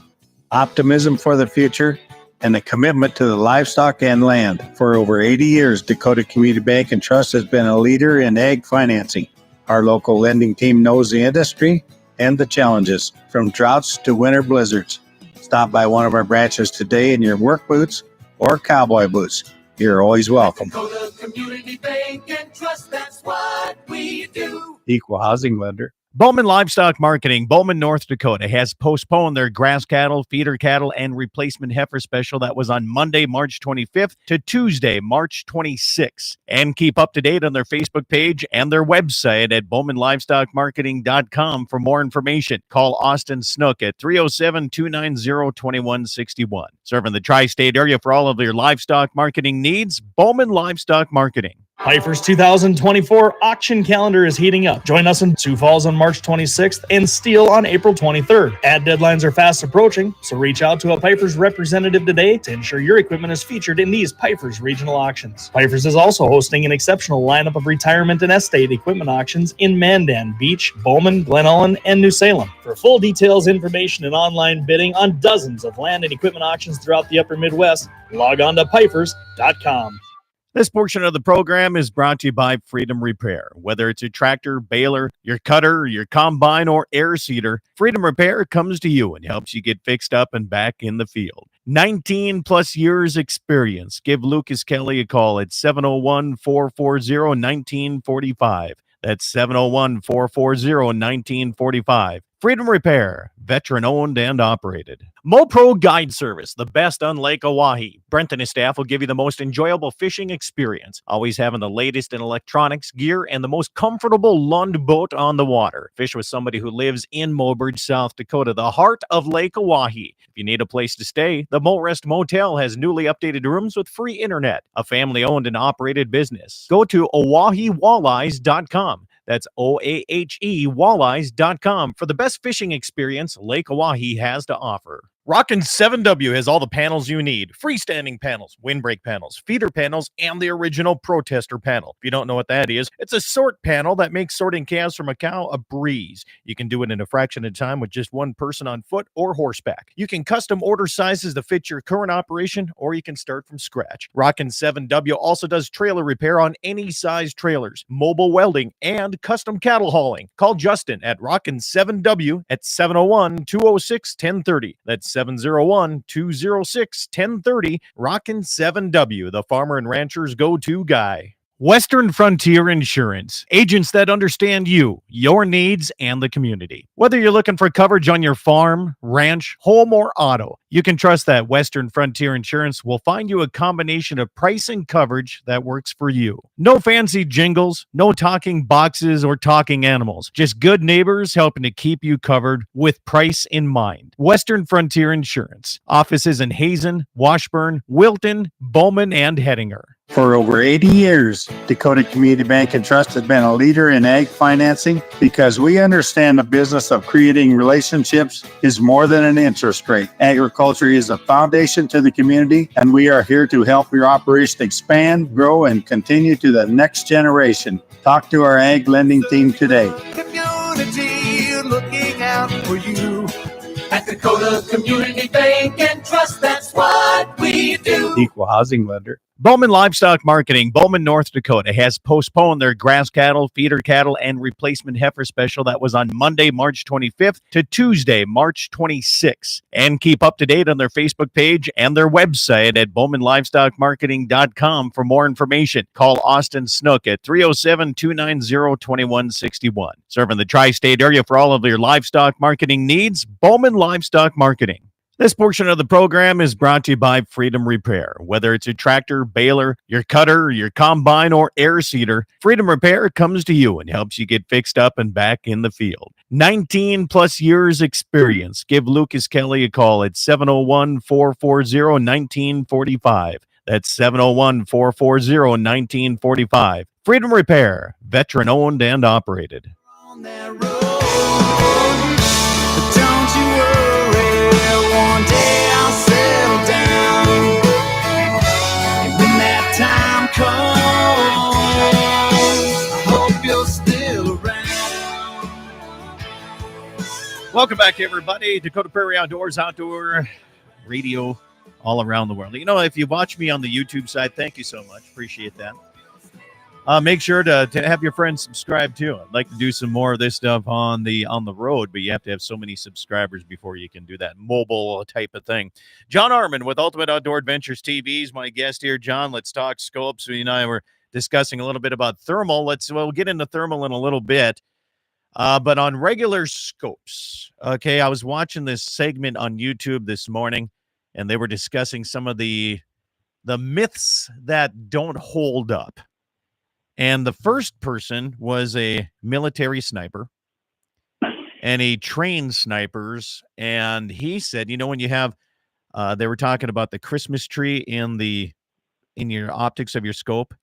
optimism for the future, and a commitment to the livestock and land. For over 80 years, Dakota Community Bank and Trust has been a leader in ag financing. Our local lending team knows the industry and the challenges, from droughts to winter blizzards. Stop by one of our branches today in your work boots or cowboy boots. You're always welcome. Dakota Community Bank and Trust, that's what we do. Equal housing lender. Bowman Livestock Marketing, Bowman, North Dakota, has postponed their grass cattle, feeder cattle, and replacement heifer special that was on Monday, March 25th to Tuesday, March 26th. And keep up to date on their Facebook page and their website at bowmanlivestockmarketing.com for more information. Call Austin Snook at 307-290-2161. Serving the tri-state area for all of your livestock marketing needs, Bowman Livestock Marketing. Piper's 2024 auction calendar is heating up. Join us in Sioux Falls on March 26th and Steele on April 23rd. Ad deadlines are fast approaching, so reach out to a Piper's representative today to ensure your equipment is featured in these Piper's regional auctions. Piper's is also hosting an exceptional lineup of retirement and estate equipment auctions in Mandan, Beach, Bowman, Glen Ellen, and New Salem. For full details, information, and online bidding on dozens of land and equipment auctions throughout the upper Midwest, log on to pipers.com. This portion of the program is brought to you by Freedom Repair. Whether it's a tractor, baler, your cutter, your combine, or air seeder, Freedom Repair comes to you and helps you get fixed up and back in the field. 19 plus years experience. Give Lucas Kelly a call at 701-440-1945. That's 701-440-1945. Freedom Repair, veteran owned and operated. MoPro Guide Service, the best on Lake Oahe. Brent and his staff will give you the most enjoyable fishing experience, always having the latest in electronics, gear, and the most comfortable Lund boat on the water. Fish with somebody who lives in Mobridge, South Dakota, the heart of Lake Oahe. If you need a place to stay, the Mo Rest Motel has newly updated rooms with free internet, a family-owned and operated business. Go to OaheWalleyes.com. That's OAHE Walleyes.com for the best fishing experience Lake Oahe has to offer. Rockin' 7W has all the panels you need. Freestanding panels, windbreak panels, feeder panels, and the original protester panel. If you don't know what that is, it's a sort panel that makes sorting calves from a cow a breeze. You can do it in a fraction of time with just one person on foot or horseback. You can custom order sizes to fit your current operation, or you can start from scratch. Rockin' 7W also does trailer repair on any size trailers, mobile welding, and custom cattle hauling. Call Justin at Rockin' 7W at 701-206-1030. That's 701-206-1030. Rockin' 7W, the farmer and rancher's go-to guy. Western Frontier Insurance, agents that understand you, your needs, and the community. Whether you're looking for coverage on your farm, ranch, home, or auto, you can trust that Western Frontier Insurance will find you a combination of price and coverage that works for you. No fancy jingles, no talking boxes or talking animals, just good neighbors helping to keep you covered with price in mind. Western Frontier Insurance. Offices in Hazen, Washburn, Wilton, Bowman, and Hettinger. For over 80 years, Dakota Community Bank and Trust has been a leader in ag financing because we understand the business of creating relationships is more than an interest rate. Agriculture is a foundation to the community, and we are here to help your operation expand, grow, and continue to the next generation. Talk to our ag lending team today. Community looking out for you. At Dakota Community Bank and Trust, that's what we do. Equal housing lender. Bowman Livestock Marketing, Bowman, North Dakota, has postponed their grass cattle, feeder cattle, and replacement heifer special that was on Monday, March 25th to Tuesday, March 26th. And keep up to date on their Facebook page and their website at bowmanlivestockmarketing.com for more information. Call Austin Snook at 307-290-2161. Serving the tri-state area for all of your livestock marketing needs, Bowman Livestock Marketing. This portion of the program is brought to you by Freedom Repair. Whether it's a tractor, baler, your cutter, your combine, or air seeder, Freedom Repair comes to you and helps you get fixed up and back in the field. 19 plus years experience. Give Lucas Kelly a call at 701-440-1945. That's 701-440-1945. Freedom Repair, veteran owned and operated. On that road, don't you worry, one day I'll settle down. And when that time comes, I hope you're still around. Welcome back, everybody. Dakota Prairie Outdoors, outdoor radio all around the world. You know, if you watch me on the YouTube side, thank you so much. Appreciate that. Make sure to have your friends subscribe too. I'd like to do some more of this stuff on the road, but you have to have so many subscribers before you can do that mobile type of thing. John Arman with Ultimate Outdoor Adventures TV is my guest here. John, let's talk scopes. You and I were discussing a little bit about thermal. We'll get into thermal in a little bit. But on regular scopes, okay, I was watching this segment on YouTube this morning, and they were discussing some of the myths that don't hold up. And the first person was a military sniper, and he trained snipers. And he said, when you have, they were talking about the Christmas tree in your optics of your scope.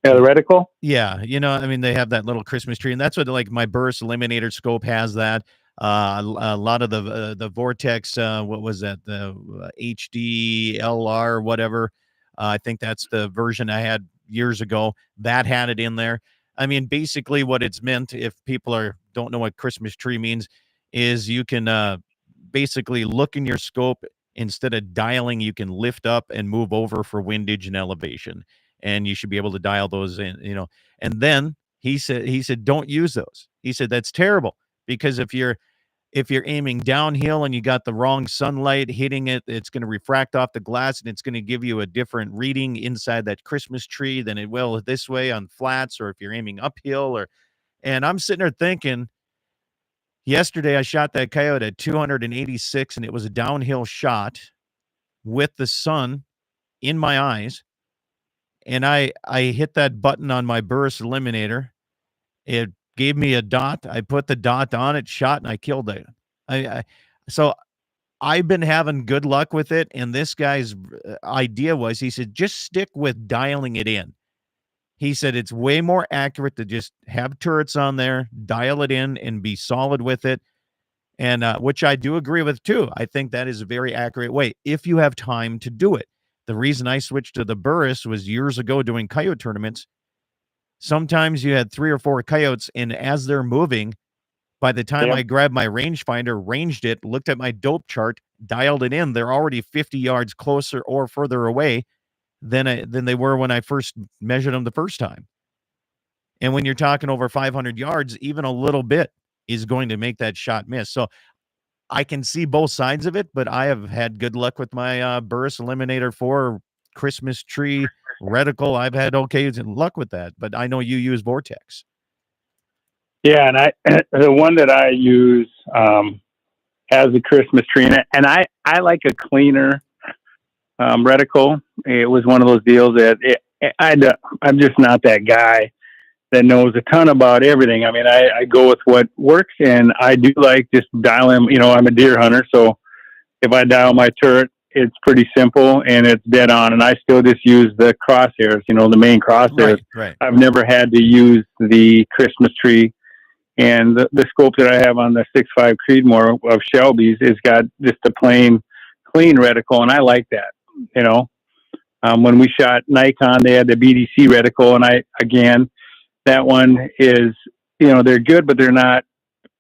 Yeah, the reticle. Yeah, they have that little Christmas tree, and that's what my burst eliminator scope has. That a lot of the Vortex, what was that? The HDLR, whatever. I think that's the version I had years ago. That had it in there. I mean, basically, what it's meant, if people don't know what Christmas tree means, is you can basically look in your scope. Instead of dialing, you can lift up and move over for windage and elevation. And you should be able to dial those in, and then he said, don't use those. He said, that's terrible, because if you're aiming downhill and you got the wrong sunlight hitting it, it's going to refract off the glass, and it's going to give you a different reading inside that Christmas tree than it will this way on flats, or if you're aiming uphill. And I'm sitting there thinking, yesterday I shot that coyote at 286, and it was a downhill shot with the sun in my eyes. And I hit that button on my burst eliminator. It gave me a dot. I put the dot on it, shot, and I killed it. So I've been having good luck with it. And this guy's idea was, he said, just stick with dialing it in. He said it's way more accurate to just have turrets on there, dial it in, and be solid with it. And which I do agree with too. I think that is a very accurate way if you have time to do it. The reason I switched to the Burris was years ago doing coyote tournaments. Sometimes you had 3 or 4 coyotes, and as they're moving, by the time I grabbed my rangefinder, ranged it, looked at my dope chart, dialed it in, they're already 50 yards closer or further away than they were when I first measured them the first time. And when you're talking over 500 yards, even a little bit is going to make that shot miss. So I can see both sides of it, but I have had good luck with my Burris Eliminator 4 Christmas tree reticle. I've had okay luck with that, but I know you use Vortex. Yeah, and the one that I use has a Christmas tree in it, and I like a cleaner reticle. It was one of those deals that I'm just not that guy that knows a ton about everything. I mean, I go with what works, and I do like just dialing. I'm a deer hunter, so if I dial my turret, it's pretty simple and it's dead on. And I still just use the crosshairs, the main crosshairs. Right. I've never had to use the Christmas tree. And the scope that I have on the 6.5 Creedmoor of Shelby's has got just a plain, clean reticle, and I like that. When we shot Nikon, they had the BDC reticle, and that one is, they're good, but they're not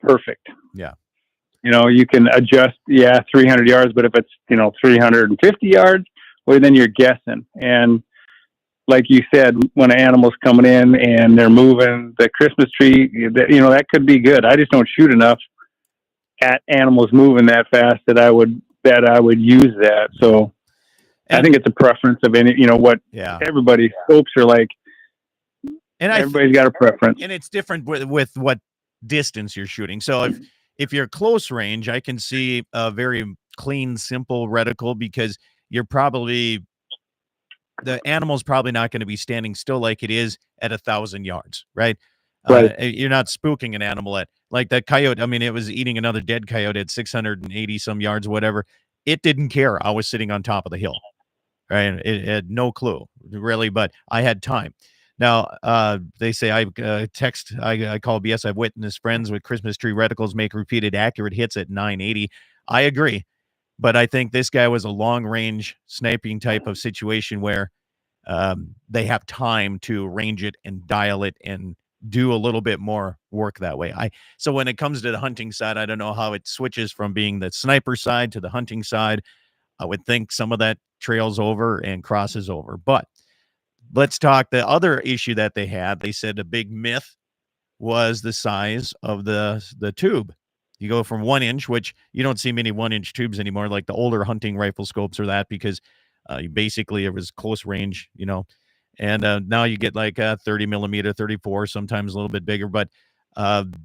perfect. Yeah. You can adjust, 300 yards, but if it's, 350 yards, well, then you're guessing. And like you said, when an animal's coming in and they're moving the Christmas tree, that could be good. I just don't shoot enough at animals moving that fast that I would use that. So I think it's a preference of everybody's scopes are like. And everybody's got a preference, and it's different with what distance you're shooting. So if you're close range, I can see a very clean, simple reticle, because the animal's probably not going to be standing still like it is at 1,000 yards, right? Right. You're not spooking an animal at, like that coyote. I mean, it was eating another dead coyote at 680 some yards, whatever. It didn't care. I was sitting on top of the hill, right? It had no clue really, but I had time. Now, they say I call BS. I've witnessed friends with Christmas tree reticles make repeated accurate hits at 980. I agree, but I think this guy was a long range sniping type of situation where they have time to range it and dial it and do a little bit more work that way. So when it comes to the hunting side, I don't know how it switches from being the sniper side to the hunting side. I would think some of that trails over and crosses over, but let's talk the other issue that they had. They said a big myth was the size of the tube. You go from 1 inch, which you don't see many 1 inch tubes anymore, like the older hunting rifle scopes or that, because basically it was close range, And now you get like a 30 millimeter, 34, sometimes a little bit bigger. But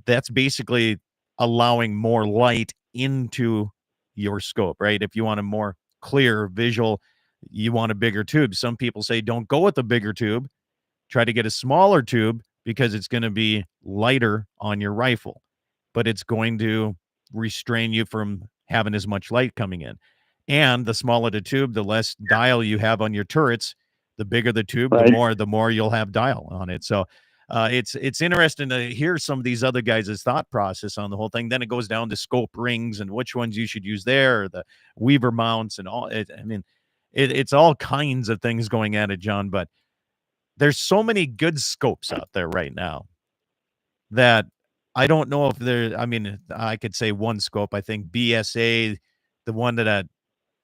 that's basically allowing more light into your scope, right? If you want a more clear visual, you want a bigger tube. Some people say don't go with the bigger tube. Try to get a smaller tube because it's going to be lighter on your rifle, but it's going to restrain you from having as much light coming in. And the smaller the tube, the less dial you have on your turrets. The bigger the tube, Right. the more you'll have dial on it. So it's interesting to hear some of these other guys' thought process on the whole thing. Then it goes down to scope rings and which ones you should use there, or the Weaver mounts and all. It's all kinds of things going at it, John. But there's so many good scopes out there right now that I don't know if there. I mean, I could say one scope. I think BSA, the one that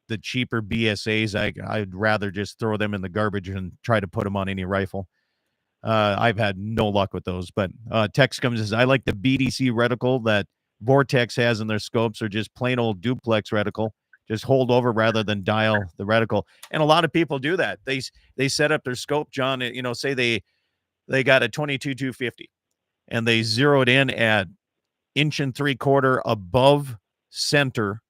the cheaper BSAs, I'd rather just throw them in the garbage and try to put them on any rifle. I've had no luck with those. But text comes and says, I like the BDC reticle that Vortex has in their scopes, or just plain old duplex reticle. Just hold over rather than dial the reticle. And a lot of people do that. They set up their scope, John, say they got a 22-250 and they zeroed in at 1 3/4 above center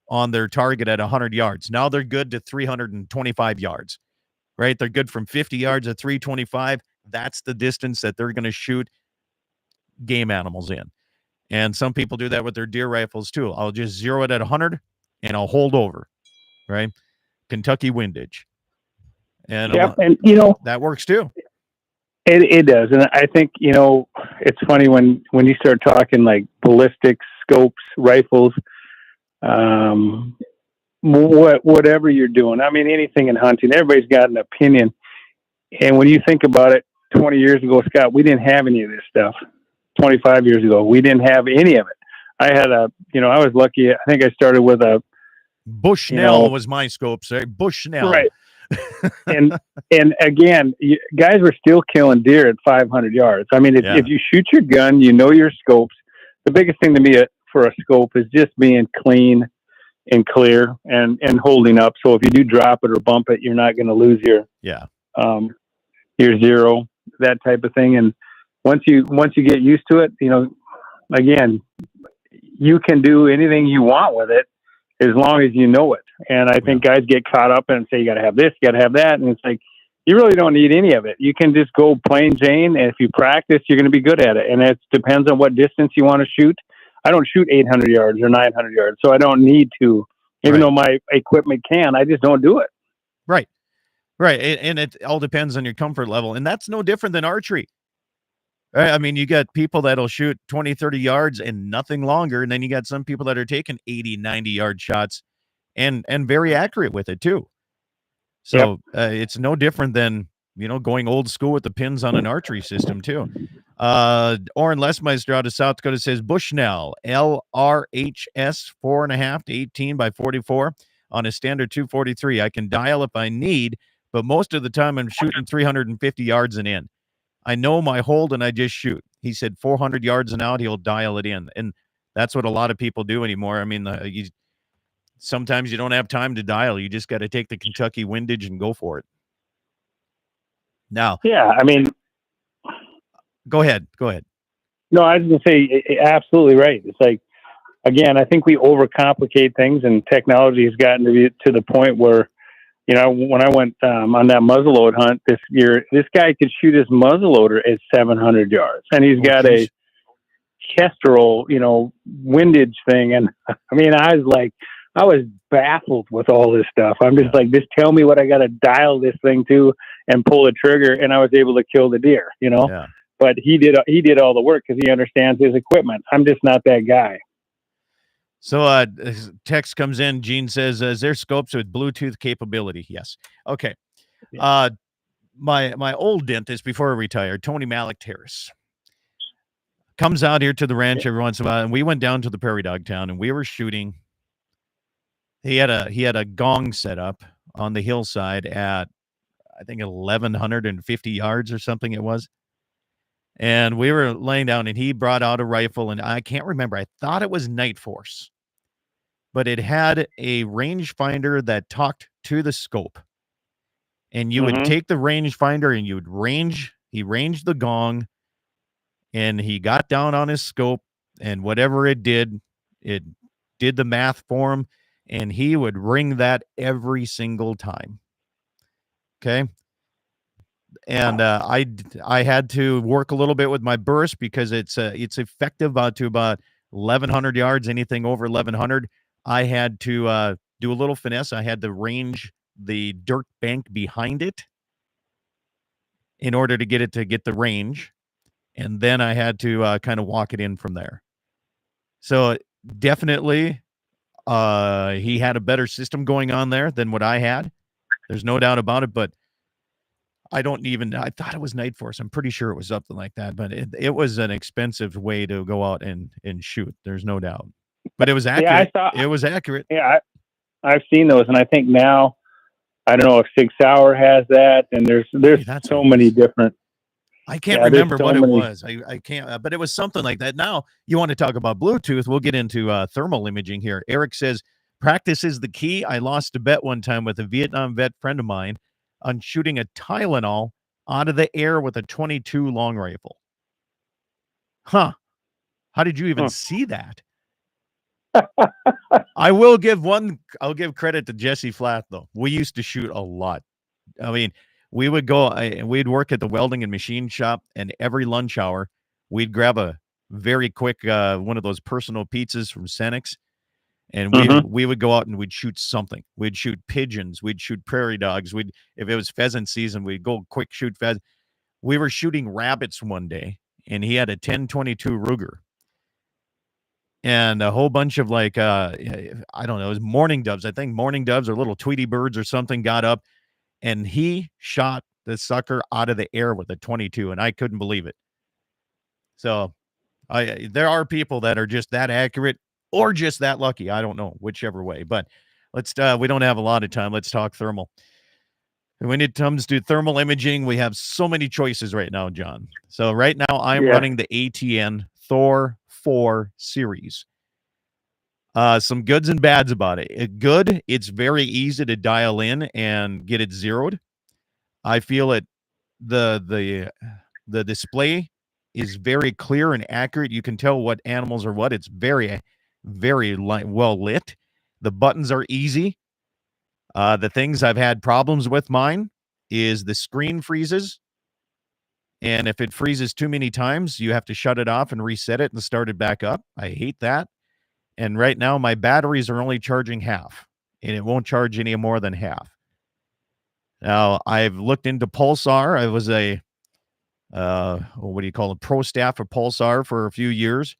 on their target at 100 yards. Now they're good to 325 yards, right? They're good from 50 yards to 325. That's the distance that they're going to shoot game animals in. And some people do that with their deer rifles too. I'll just zero it at 100 and I'll hold over, right? Kentucky windage. And and that works too. It does. And I think, it's funny when you start talking like ballistics, scopes, rifles, whatever you're doing. I mean, anything in hunting, everybody's got an opinion. And when you think about it, 20 years ago, Scott, we didn't have any of this stuff. 25 years ago, we didn't have any of it. I had I was lucky. I think I started with a Bushnell was my scope, sir. Bushnell. Right. and again, guys were still killing deer at 500 yards. I mean, if you shoot your gun, your scopes. The biggest thing to me for a scope is just being clean and clear and holding up. So if you do drop it or bump it, you're not going to lose your zero, that type of thing. And once you get used to it, again, you can do anything you want with it as long as you know it. And I think guys get caught up and say, you got to have this, you got to have that. And it's like, you really don't need any of it. You can just go plain Jane. And if you practice, you're going to be good at it. And it depends on what distance you want to shoot. I don't shoot 800 yards or 900 yards. So I don't need to, even though my equipment can, I just don't do it. Right. Right. And it all depends on your comfort level. And that's no different than archery. Right? I mean, you got people that'll shoot 20, 30 yards and nothing longer. And then you got some people that are taking 80, 90-yard shots and very accurate with it too. So it's no different than, going old school with the pins on an archery system too. Oren Lesmeister out of South Dakota says Bushnell LRHS 4.5 to 18 by 44 on a standard 243. I can dial if I need, but most of the time I'm shooting 350 yards and in. I know my hold and I just shoot. He said 400 yards and out, he'll dial it in. And that's what a lot of people do anymore. I mean, sometimes you don't have time to dial. You just got to take the Kentucky windage and go for it. Now. Yeah, I mean. Go ahead. No, I was going to say, absolutely right. It's like, again, I think we overcomplicate things, and technology has gotten to the point where, when I went on that muzzleload hunt this year, this guy could shoot his muzzleloader at 700 yards, and he's got a Kestrel, windage thing. And I mean, I was baffled with all this stuff. I'm just like, just tell me what I got to dial this thing to and pull the trigger, and I was able to kill the deer. Yeah. But he did all the work because he understands his equipment. I'm just not that guy. So text comes in. Gene says, is there scopes with Bluetooth capability? Yes. Okay. My old dentist before I retired, Tony Malik Terrace, comes out here to the ranch every once in a while, and we went down to the prairie dog town and we were shooting. He had a gong set up on the hillside at, I think, 1,150 yards or something it was. And we were laying down and he brought out a rifle, and I can't remember. I thought it was Night Force, but it had a rangefinder that talked to the scope. and you would take the rangefinder and you would he ranged the gong, and he got down on his scope, and whatever it did the math for him, and he would ring that every single time. Okay. And I had to work a little bit with my burst because it's effective to about 1,100 yards. Anything over 1,100, I had to do a little finesse. I had to range the dirt bank behind it in order to get the range, and then I had to kind of walk it in from there. So definitely, he had a better system going on there than what I had. There's no doubt about it, but I thought it was Night Force. I'm pretty sure it was something like that, but it was an expensive way to go out and shoot. There's no doubt, but it was accurate. It was accurate. Yeah. I've seen those. And I think now, I don't know if Sig Sauer has that, and there's so many different. I can't remember what it was. I can't, but it was something like that. Now you want to talk about Bluetooth. We'll get into thermal imaging here. Eric says, practice is the key. I lost a bet one time with a Vietnam vet friend of mine on shooting a Tylenol out of the air with a 22 long rifle. Huh. How did you even see that? I'll give credit to Jesse Flatt, though. We used to shoot a lot. I mean, we would we'd work at the welding and machine shop, and every lunch hour, we'd grab a very quick one of those personal pizzas from Senex, and we would go out and we'd shoot something. We'd shoot pigeons. We'd shoot prairie dogs. If it was pheasant season, we'd go quick shoot pheasant. We were shooting rabbits one day, and he had a 10-22 Ruger. And a whole bunch of I don't know, it was mourning doves. I think mourning doves or little Tweety birds or something got up, and he shot the sucker out of the air with a 22, and I couldn't believe it. So there are people that are just that accurate or just that lucky. I don't know, whichever way. But we don't have a lot of time. Let's talk thermal. And when it comes to thermal imaging, we have so many choices right now, John. So right now I'm running the ATN Thor 4 series. Some goods and bads about it. Good, it's very easy to dial in and get it zeroed. I feel the display is very clear and accurate. You can tell what animals are what. It's very, very well lit. The buttons are easy. The things I've had problems with mine is the screen freezes. And if it freezes too many times, you have to shut it off and reset it and start it back up. I hate that. And right now, my batteries are only charging half, and it won't charge any more than half. Now, I've looked into Pulsar. I was a, pro staff of Pulsar for a few years.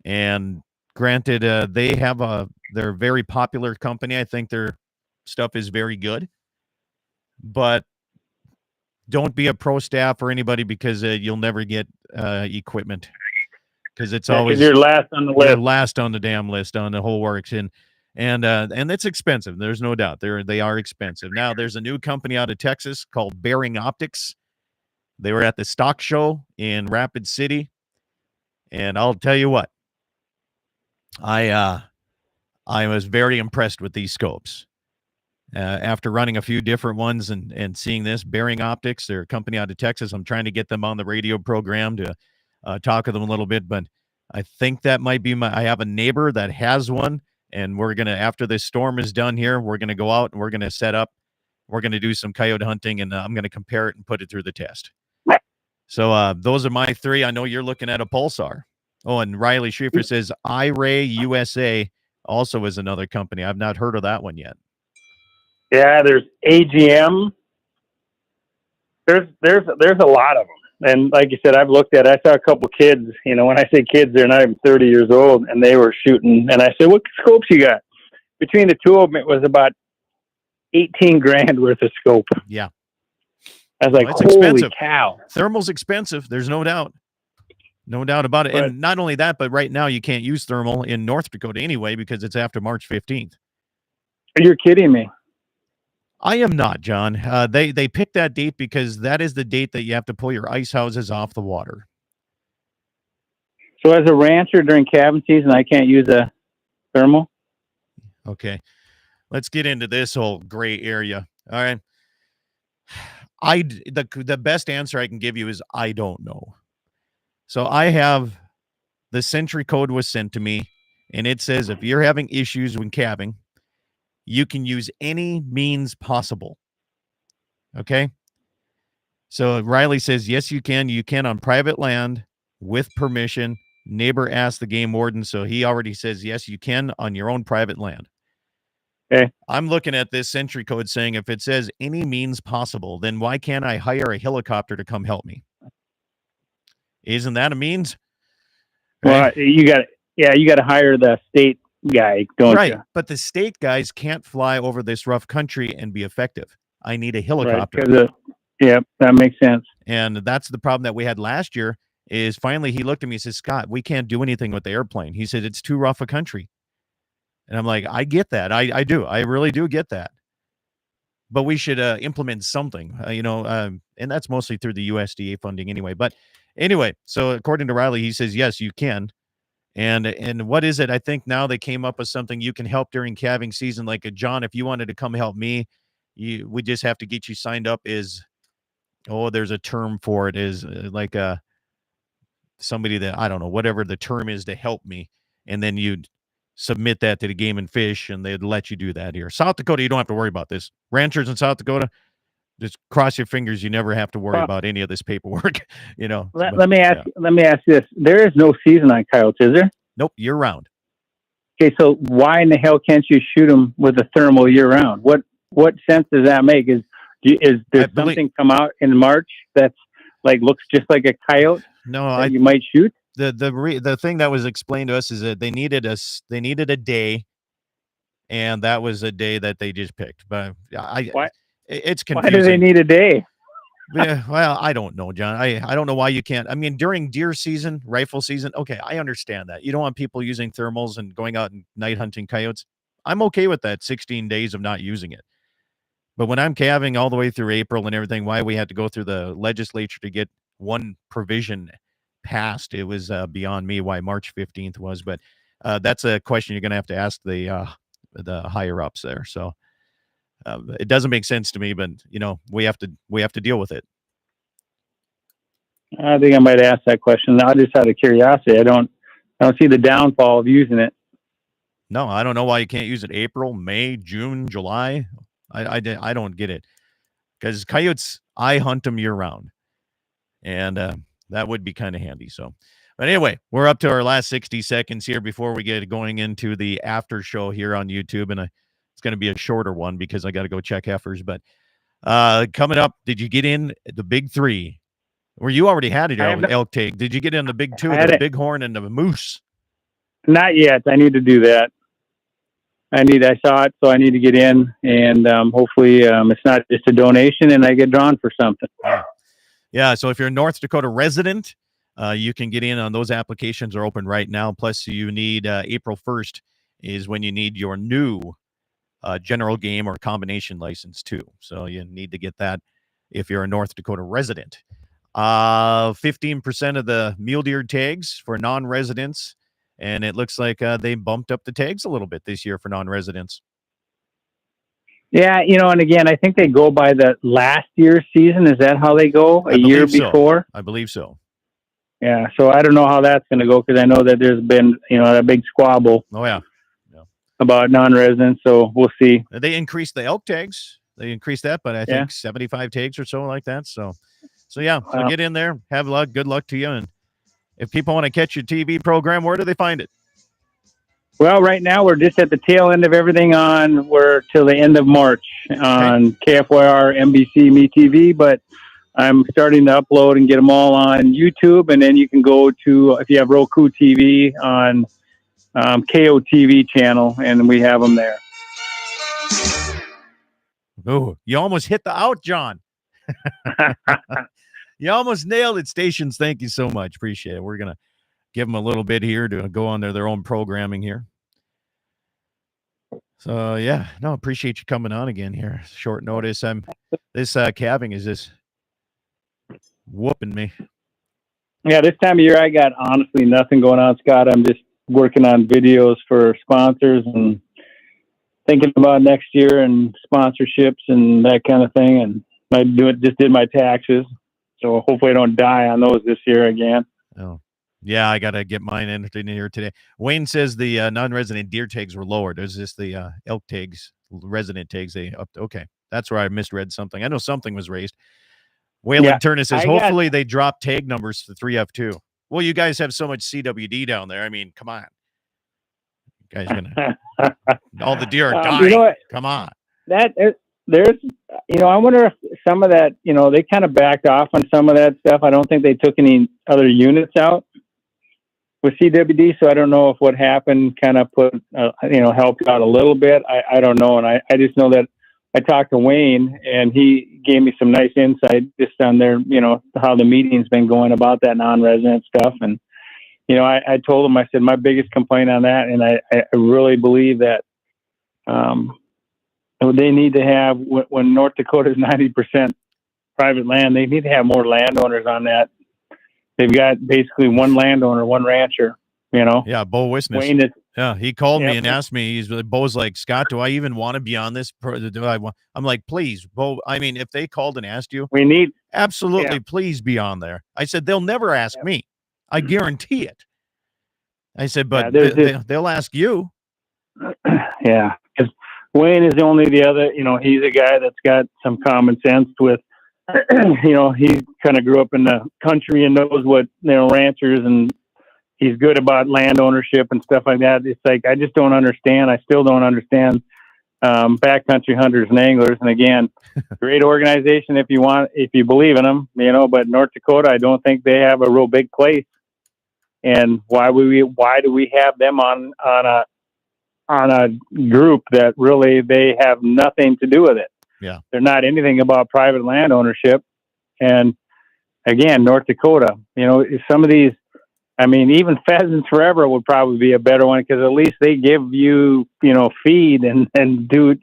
And granted, they're a very popular company. I think their stuff is very good. But don't be a pro staff or anybody because you'll never get equipment. Because it's always you're last on the list. You're last on the damn list on the whole works, and it's expensive. There's no doubt they are expensive. Now there's a new company out of Texas called Bearing Optics. They were at the stock show in Rapid City, and I'll tell you what, I was very impressed with these scopes. After running a few different ones and seeing this, Bearing Optics, they're a company out of Texas. I'm trying to get them on the radio program to talk to them a little bit, but I think that might be I have a neighbor that has one, and we're going to, after this storm is done here, we're going to go out and we're going to set up, we're going to do some coyote hunting, and I'm going to compare it and put it through the test. So those are my three. I know you're looking at a Pulsar. Oh, and Riley Schaefer says iRay USA also is another company. I've not heard of that one yet. Yeah, there's AGM. There's a lot of them. And like you said, I've looked at it. I saw a couple kids, when I say kids, they're not even 30 years old, and they were shooting. And I said, what scopes you got? Between the two of them, it was about 18 grand worth of scope. Yeah. I was like, holy expensive. Cow. Thermal's expensive. There's no doubt. No doubt about it. But, and not only that, but right now you can't use thermal in North Dakota anyway because it's after March 15th. You're kidding me. I am not, John. They picked that date because that is the date that you have to pull your ice houses off the water. So as a rancher during calving season, I can't use a thermal? Okay. Let's get into this whole gray area. All right. The best answer I can give you is I don't know. So I have the Sentry code was sent to me, and it says if you're having issues when calving, you can use any means possible. Okay. So Riley says, yes, you can. You can on private land with permission. Neighbor asked the game warden, so he already says, yes, you can on your own private land. Okay. I'm looking at this Sentry code saying if it says any means possible, then why can't I hire a helicopter to come help me? Isn't that a means? Right? Well, you got to hire the state guy, don't you? But the state guys can't fly over this rough country and be effective. I need a helicopter. Right, yeah, that makes sense. And that's the problem that we had last year is finally he looked at me and said, Scott, we can't do anything with the airplane. He said, it's too rough a country. And I'm like, I get that. I do. I really do get that. But we should implement something, and that's mostly through the USDA funding anyway. But anyway, so according to Riley, he says, yes, you can. And what is it? I think now they came up with something you can help during calving season. Like John, if you wanted to come help me, we just have to get you signed up there's a term for it is like somebody that I don't know, whatever the term is to help me. And then you'd submit that to the Game and Fish and they'd let you do that here. South Dakota, you don't have to worry about this. Ranchers in South Dakota, just cross your fingers. You never have to worry about any of this paperwork, Let me ask you this. There is no season on coyotes, is there? Nope. Year round. Okay. So why in the hell can't you shoot them with a thermal year round? What sense does that make? Is there something come out in March that's like, looks just like a coyote? No, you might shoot. The thing that was explained to us is that they needed a day, and that was a day that they just picked. But it's confusing. Why do they need a day? Yeah, well, I don't know, John. I don't know why you can't. I mean, during deer season, rifle season, okay, I understand that. You don't want people using thermals and going out and night hunting coyotes. I'm okay with that 16 days of not using it. But when I'm calving all the way through April and everything, why we had to go through the legislature to get one provision passed, it was beyond me why March 15th was. But that's a question you're going to have to ask the higher ups there. So it doesn't make sense to me, but we have to deal with it. I think I might ask that question. I just out of curiosity. I don't see the downfall of using it. No, I don't know why you can't use it April, May, June, July. I don't get it, because coyotes, I hunt them year round, and that would be kind of handy. So, but anyway, we're up to our last 60 seconds here before we get going into the after show here on YouTube, and it's going to be a shorter one because I got to go check heifers. But coming up, did you get in the big three? Or you already had it, elk tag. Did you get in the big two, the bighorn and the moose? Not yet. I need to do that. I saw it, so I need to get in, and hopefully it's not just a donation and I get drawn for something. Yeah, so if you're a North Dakota resident, you can get in on those. Applications are open right now. Plus, you need April 1st is when you need your new general game or combination license too. So you need to get that if you're a North Dakota resident. 15% of the mule deer tags for non-residents. And it looks like they bumped up the tags a little bit this year for non-residents. Yeah, and again, I think they go by the last year's season. Is that how they go? A year before? I believe so. Yeah, so I don't know how that's going to go, because I know that there's been, a big squabble. Oh, yeah. About non-residents, so we'll see. They increased the elk tags. They increased that, but I think 75 tags or so like that. So yeah, so get in there. Have luck. Good luck to you. And if people want to catch your TV program, where do they find it? Well, right now we're just at the tail end of everything we're till the end of March on KFYR, NBC, MeTV, but I'm starting to upload and get them all on YouTube, and then you can go to, if you have Roku TV, on KOTV channel, and we have them there. Oh, you almost hit the out, John. You almost nailed it. Stations, thank you so much. Appreciate it. We're going to give them a little bit here to go on their own programming here. So, yeah. No, appreciate you coming on again here. Short notice. This calving is just whooping me. Yeah, this time of year I got honestly nothing going on, Scott. I'm just working on videos for sponsors and thinking about next year and sponsorships and that kind of thing. And I just did my taxes, so hopefully I don't die on those this year again. Oh, yeah, I got to get mine entered in here today. Wayne says the non-resident deer tags were lowered. There's just the elk tags, resident tags. They upped. Okay, that's where I misread something. I know something was raised. Waylon Turner says, hopefully they drop tag numbers to 3F2. Well, you guys have so much CWD down there. I mean, come on. You guys gonna all the deer are dying. You know what? Come on. There's, I wonder if some of that, they kind of backed off on some of that stuff. I don't think they took any other units out with CWD, so I don't know if what happened kind of put, helped out a little bit. I don't know, and I just know that I talked to Wayne, and he gave me some nice insight just on their, how the meeting's been going about that non-resident stuff. And, I told him, I said, my biggest complaint on that, and I really believe that they need to have, when North Dakota is 90% private land, they need to have more landowners on that. They've got basically one landowner, one rancher, Yeah, Bo Wisness. Wayne is, yeah, he called me and asked me. Bo's like, Scott, do I even want to be on this? I'm like, please, Bo. I mean, if they called and asked you, we need absolutely, please be on there. I said they'll never ask me. I guarantee it. I said, but they'll ask you. Yeah, because Wayne is only the other. He's a guy that's got some common sense with. He kind of grew up in the country and knows what ranchers and. He's good about land ownership and stuff like that. It's like, I just don't understand. I still don't understand backcountry hunters and anglers. And again, great organization if you believe in them, but North Dakota, I don't think they have a real big place. And why do we have them on a group that really they have nothing to do with it? Yeah. They're not anything about private land ownership. And again, North Dakota, some of these, I mean, even Pheasants Forever would probably be a better one because at least they give you, feed and do,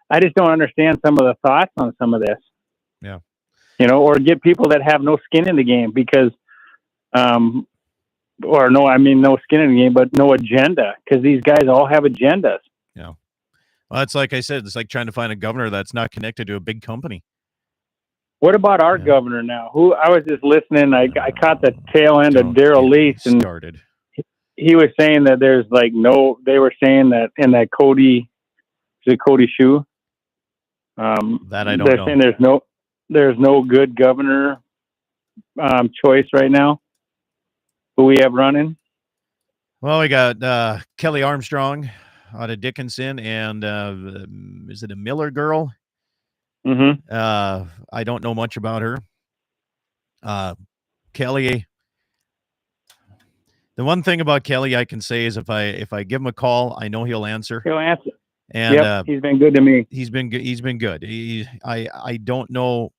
I just don't understand some of the thoughts on some of this. Yeah. Or get people that have no skin in the game because, no skin in the game, but no agenda because these guys all have agendas. Yeah. Well, it's like I said, it's like trying to find a governor that's not connected to a big company. What about our governor now? I was just listening. I caught the tail end of Daryl Lease, and he was saying that there's they were saying that in that Cody Shoe. That I don't know. They're saying there's no good governor choice right now. Who we have running? Well, we got Kelly Armstrong out of Dickinson, and is it a Miller girl? Mm-hmm. I don't know much about her. Kelly. The one thing about Kelly I can say is if I give him a call, I know he'll answer. He'll answer. And he's been good to me. He's been good. He's been good. I don't know.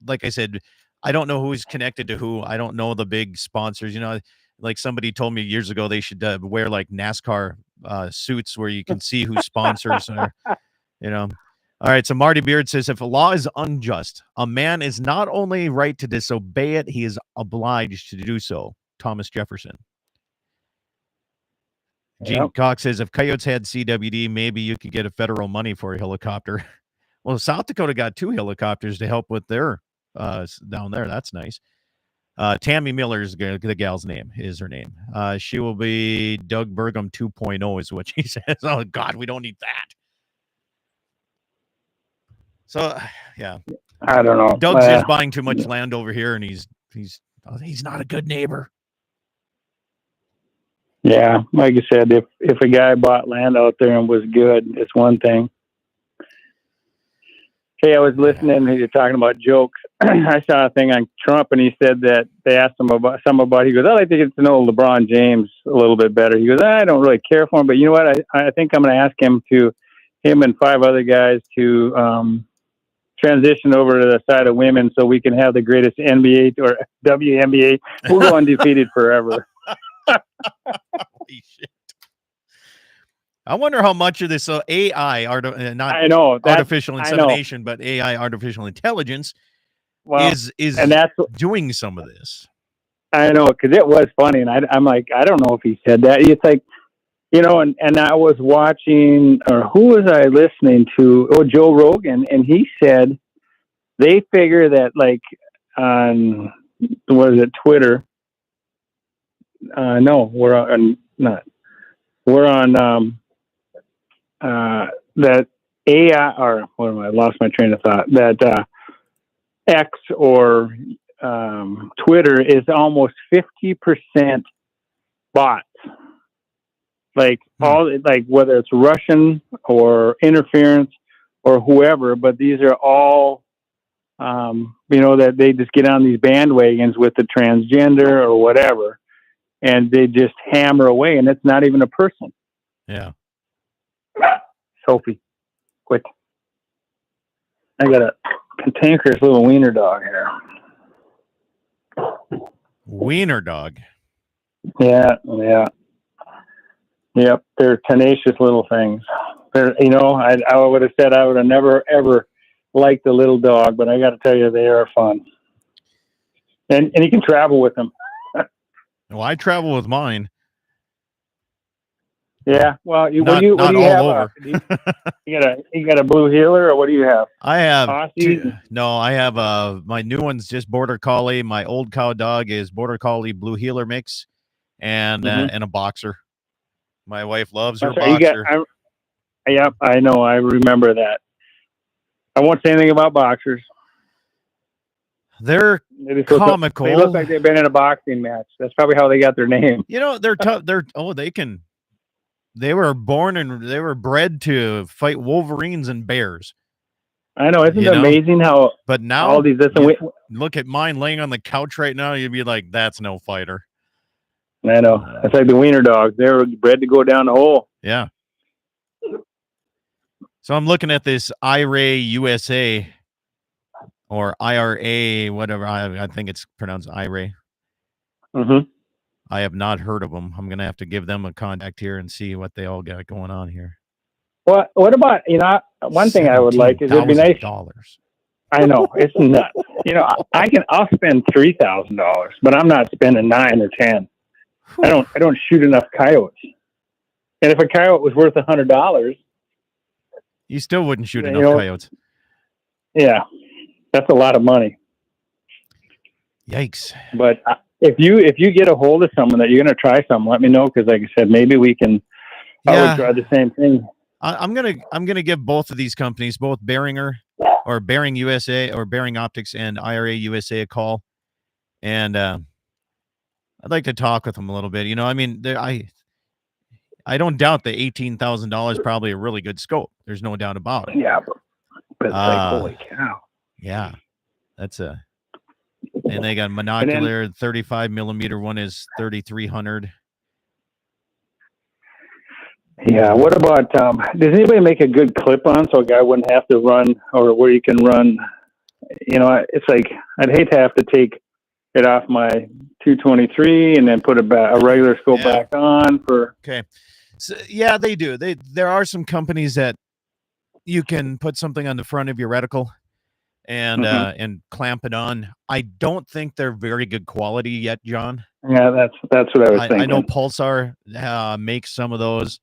Like I said, I don't know who's connected to who. I don't know the big sponsors. Like somebody told me years ago, they should wear like NASCAR suits where you can see who sponsors or, All right, so Marty Beard says, if a law is unjust, a man is not only right to disobey it, he is obliged to do so. Thomas Jefferson. Gene Cox says, if coyotes had CWD, maybe you could get a federal money for a helicopter. Well, South Dakota got 2 helicopters to help with their down there. That's nice. Tammy Miller is the gal's name, is her name. She will be Doug Burgum 2.0 is what she says. Oh, God, we don't need that. So, yeah. I don't know. Doug's just buying too much land over here, and he's not a good neighbor. Yeah, like you said, if a guy bought land out there and was good, it's one thing. Hey, I was listening, and you're talking about jokes. I saw a thing on Trump, and he said that they asked him about he goes, I'd like to get to know LeBron James a little bit better. He goes, I don't really care for him, but you know what? I think I'm going to ask him and 5 other guys to transition over to the side of women so we can have the greatest NBA or WNBA. We'll go undefeated forever. Holy shit. I wonder how much of this AI, artificial insemination, but AI, artificial intelligence, is and that's doing some of this. I know, because it was funny, and I'm like, I don't know if he said that. It's like, and I was watching, or who was I listening to? Oh, Joe Rogan, and he said they figure that like on what is it, Twitter? No, we're on not. We're on that AI or what am I? Lost my train of thought. That X or Twitter is almost 50% bots. Like like whether it's Russian or interference or whoever, but these are all, that they just get on these bandwagons with the transgender or whatever, and they just hammer away, and it's not even a person. Yeah. Sophie, quick. I got a cantankerous little wiener dog here. Wiener dog. Yeah. Yep, they're tenacious little things. They're, I would have said I would have never ever liked the little dog, but I got to tell you, they are fun. And you can travel with them. Well, I travel with mine. Yeah. Well, what do you all have? over. You got a blue heeler, or what do you have? I have Aussie? I have my new one's just border collie. My old cow dog is border collie blue heeler mix, and a boxer. My wife loves her boxer. Yep, I know. I remember that. I won't say anything about boxers. They're comical. They look like they've been in a boxing match. That's probably how they got their name. They're tough. They were born and they were bred to fight wolverines and bears. I know. Isn't it amazing how? But now, all these. Look at mine laying on the couch right now. You'd be like, "That's no fighter." I know. It's like the wiener dogs. They were bred to go down the hole. Yeah. So I'm looking at this IRA USA or IRA, whatever. I think it's pronounced IRA. Mm-hmm. I have not heard of them. I'm going to have to give them a contact here and see what they all got going on here. What about, one thing I would like is it'd be nice. I know, it's nuts. I'll spend $3,000, but I'm not spending $9 or $10. I don't shoot enough coyotes. And if a coyote was worth $100, you still wouldn't shoot enough coyotes. Yeah, that's a lot of money. Yikes! But if you get a hold of someone that you're going to try something, let me know, because like I said, maybe we can. I would try the same thing. I'm gonna give both of these companies, both Behringer or Behring USA or Behring Optics and IRA USA, a call, and I'd like to talk with them a little bit. I don't doubt the $18,000 is probably a really good scope. There's no doubt about it. Yeah, but it's like, holy cow. Yeah, and they got monocular 35 millimeter one is 3,300. Yeah. What about, does anybody make a good clip on so a guy wouldn't have to run, or where you can run? It's like, I'd hate to have to take it off my 223 and then put a regular scope back on for. Okay. So, yeah, they do. There are some companies that you can put something on the front of your reticle and clamp it on. I don't think they're very good quality yet, John. Yeah, that's what I was thinking. I know Pulsar makes some of those.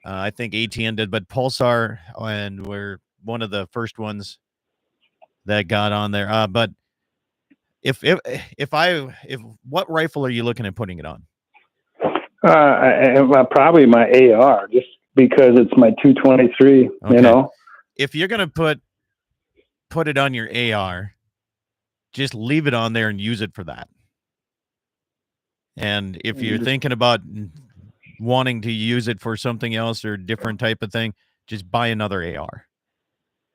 I think ATN did, but Pulsar and we're one of the first ones that got on there. But if what rifle are you looking at putting it on? Probably my AR, just because it's my 223. Okay. If you're gonna put it on your AR, just leave it on there and use it for that. And if you're thinking about wanting to use it for something else or different type of thing, just buy another AR.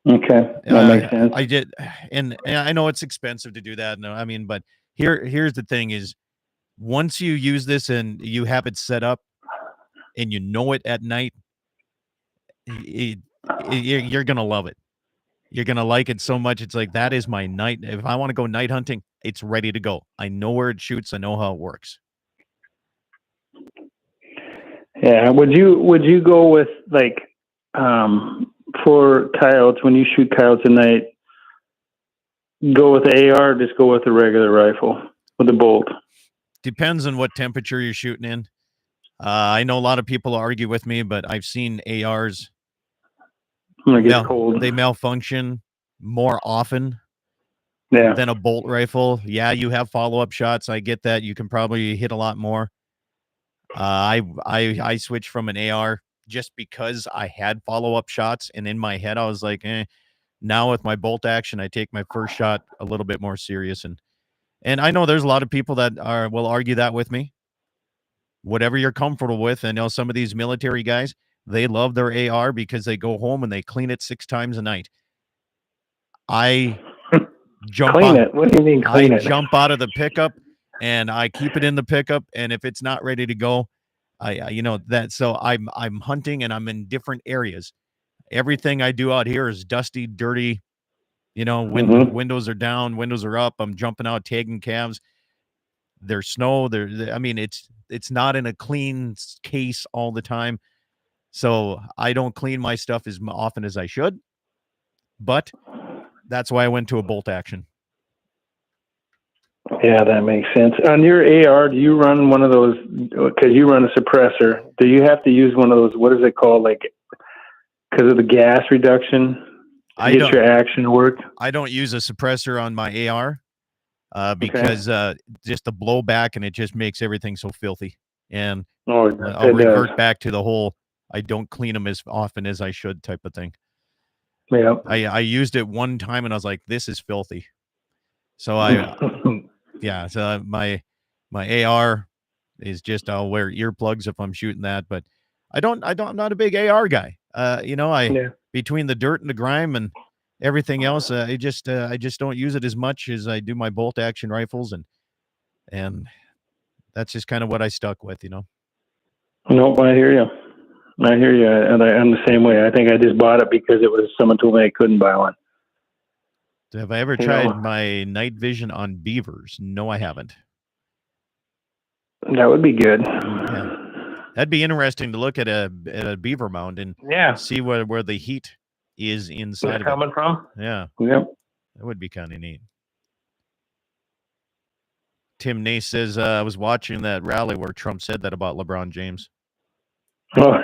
Okay, that makes sense. I did, and I know it's expensive to do that. No, I mean, but here's the thing: is once you use this and you have it set up, and you know it at night, you're gonna love it. You're gonna like it so much. It's like, that is my night. If I want to go night hunting, it's ready to go. I know where it shoots. I know how it works. Yeah. Would you go with like for coyotes, when you shoot coyotes at night, go with the AR or just go with the regular rifle with the bolt? Depends on what temperature you're shooting in. I know a lot of people argue with me, but I've seen ARs. When it gets cold. They malfunction more often than a bolt rifle. Yeah, you have follow-up shots. I get that. You can probably hit a lot more. I switched from an AR just because I had follow-up shots, and in my head I was like, now with my bolt action, I take my first shot a little bit more serious. And I know there's a lot of people that will argue that with me. Whatever you're comfortable with. I know some of these military guys, they love their AR because they go home and they clean it 6 times a night. I jump clean it. What do you mean clean it? I jump out of the pickup and I keep it in the pickup, and if it's not ready to go, so I'm hunting and I'm in different areas. Everything I do out here is dusty, dirty. Windows are down, windows are up. I'm jumping out, tagging calves. There's snow. It's not in a clean case all the time. So I don't clean my stuff as often as I should. But that's why I went to a bolt action. Yeah, that makes sense. On your AR, do you run one of those, because you run a suppressor, do you have to use one of those, what is it called, like, because of the gas reduction to get your action to work? I don't use a suppressor on my AR because just the blowback, and it just makes everything so filthy. And I'll revert back to the whole I don't clean them as often as I should type of thing. Yeah. I used it one time and I was like, this is filthy. So so my AR is just, I'll wear earplugs if I'm shooting that, but I'm not a big AR guy. Between the dirt and the grime and everything else, I just don't use it as much as I do my bolt action rifles, and that's just kind of what I stuck with, Nope, I hear you. And I'm the same way. I think I just bought it because someone told me I couldn't buy one. Have I ever tried my night vision on beavers? No, I haven't. That would be good. Yeah. That'd be interesting to look at a beaver mound and see where the heat is inside of it. Coming from? Yeah. Yep. That would be kind of neat. Tim Nace says, I was watching that rally where Trump said that about LeBron James. Oh,